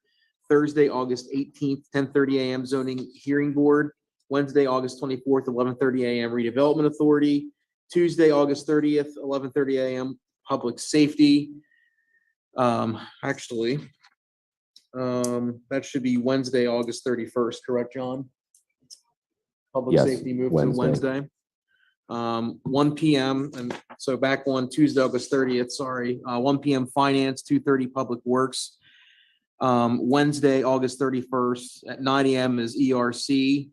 Thursday, August 18th, 10:30 a.m. Zoning Hearing Board. Wednesday, August 24th, 11:30 a.m. Redevelopment Authority. Tuesday, August 30th, 11:30 a.m. Public Safety. That should be Wednesday, August 31st, correct, John? Public Yes, Safety moved to Wednesday. 1 p.m. and so back on Tuesday, August 30th, 1 p.m. Finance, 2:30 Public Works. Wednesday, August 31st at 9 AM is ERC.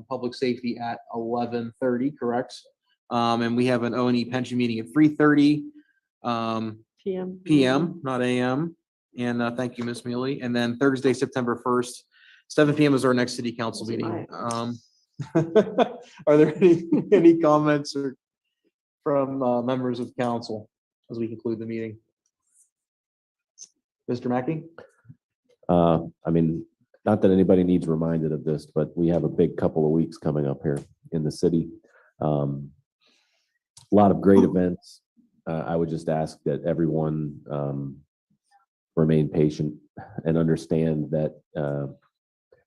Public safety at 11:30, correct? And we have an O&E pension meeting at 3:30 PM, not AM. And thank you, Ms. Mealy. And then Thursday, September 1st, 7 PM is our next city council meeting. Are there any comments or from members of council as we conclude the meeting? Mr. Mackey? I mean, not that anybody needs reminded of this, but we have a big couple of weeks coming up here in the city. A lot of great events. I would just ask that everyone remain patient and understand that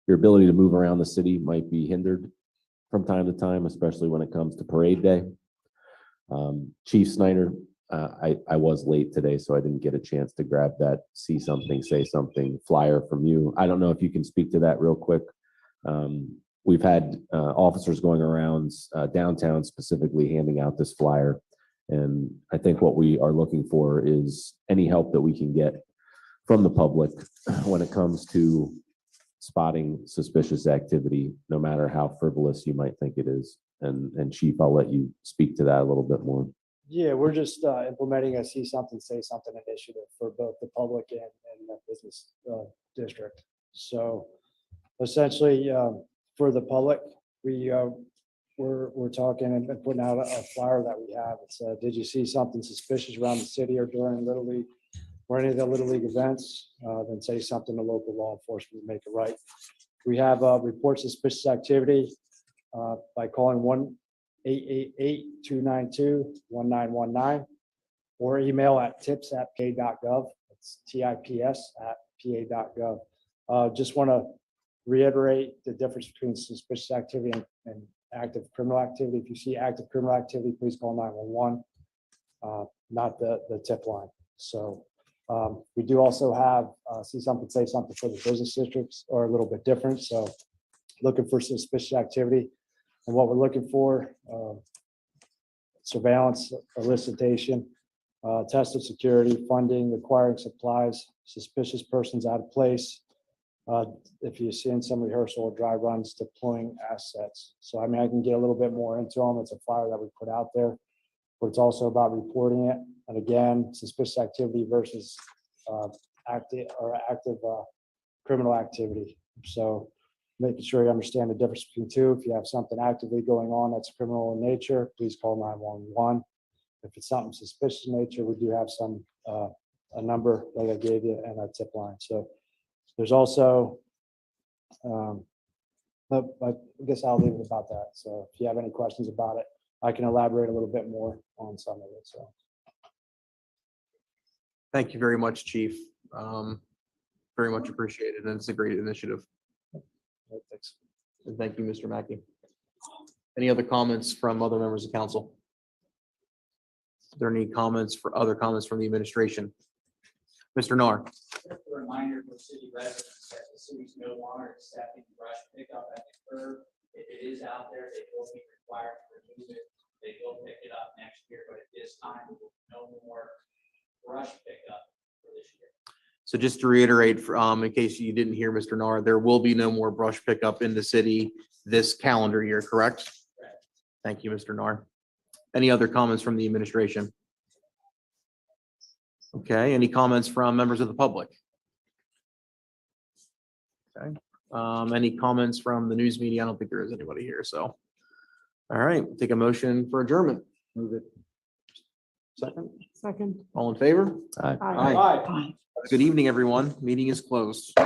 your ability to move around the city might be hindered from time to time, especially when it comes to parade day. Chief Snyder, I was late today, so I didn't get a chance to grab that see something, say something flyer from you. I don't know if you can speak to that real quick. We've had officers going around downtown specifically handing out this flyer. And I think what we are looking for is any help that we can get from the public when it comes to spotting suspicious activity, no matter how frivolous you might think it is. And Chief, I'll let you speak to that a little bit more. Yeah, we're just implementing a see something, say something initiative for both the public and the business district. So essentially, for the public, we're talking and putting out a flyer that we have. It's did you see something suspicious around the city or during Little League or any of the Little League events? Then say something to local law enforcement to make it right. We have report suspicious activity by calling 1-888-292-1919 or email at tips@pa.gov. It's TIPS@pa.gov. Just want to reiterate the difference between suspicious activity and active criminal activity. If you see active criminal activity, please call 911, not the tip line. So we do also have see something, say something for the business districts, or a little bit different. So looking for suspicious activity. And what we're looking for, surveillance, elicitation, tested security, funding, requiring supplies, suspicious persons out of place. If you're seeing some rehearsal or dry runs, deploying assets. So, I mean, I can get a little bit more into them. It's a flyer that we put out there, but it's also about reporting it. And again, suspicious activity versus active criminal activity. So making sure you understand the difference between two. If you have something actively going on that's criminal in nature, please call 911. If it's something suspicious in nature, we do have some a number like I gave you and a tip line. So there's also, but I guess I'll leave it about that. So if you have any questions about it, I can elaborate a little bit more on some of it. So Thank you very much, Chief. Very much appreciated, and it's a great initiative. thanks. And thank you, Mr. Mackey. Any other comments from other members of council? Are there any other comments from the administration? Mr. Nar. Just a reminder for city residents that the city's no longer accepting brush pickup at the curb. If it is out there, they will be required to remove it. They will pick it up next year, but at this time, we will no more brush pickup for this year. So just to reiterate, in case you didn't hear Mr. Nar, there will be no more brush pickup in the city this calendar year, correct? Correct. Thank you, Mr. Nar. Any other comments from the administration? Okay, any comments from members of the public? Okay, any comments from the news media? I don't think there is anybody here, so. All right, we'll take a motion for adjournment. Move it. Second, all in favor? Aye. Aye. Good evening, everyone. Meeting is closed.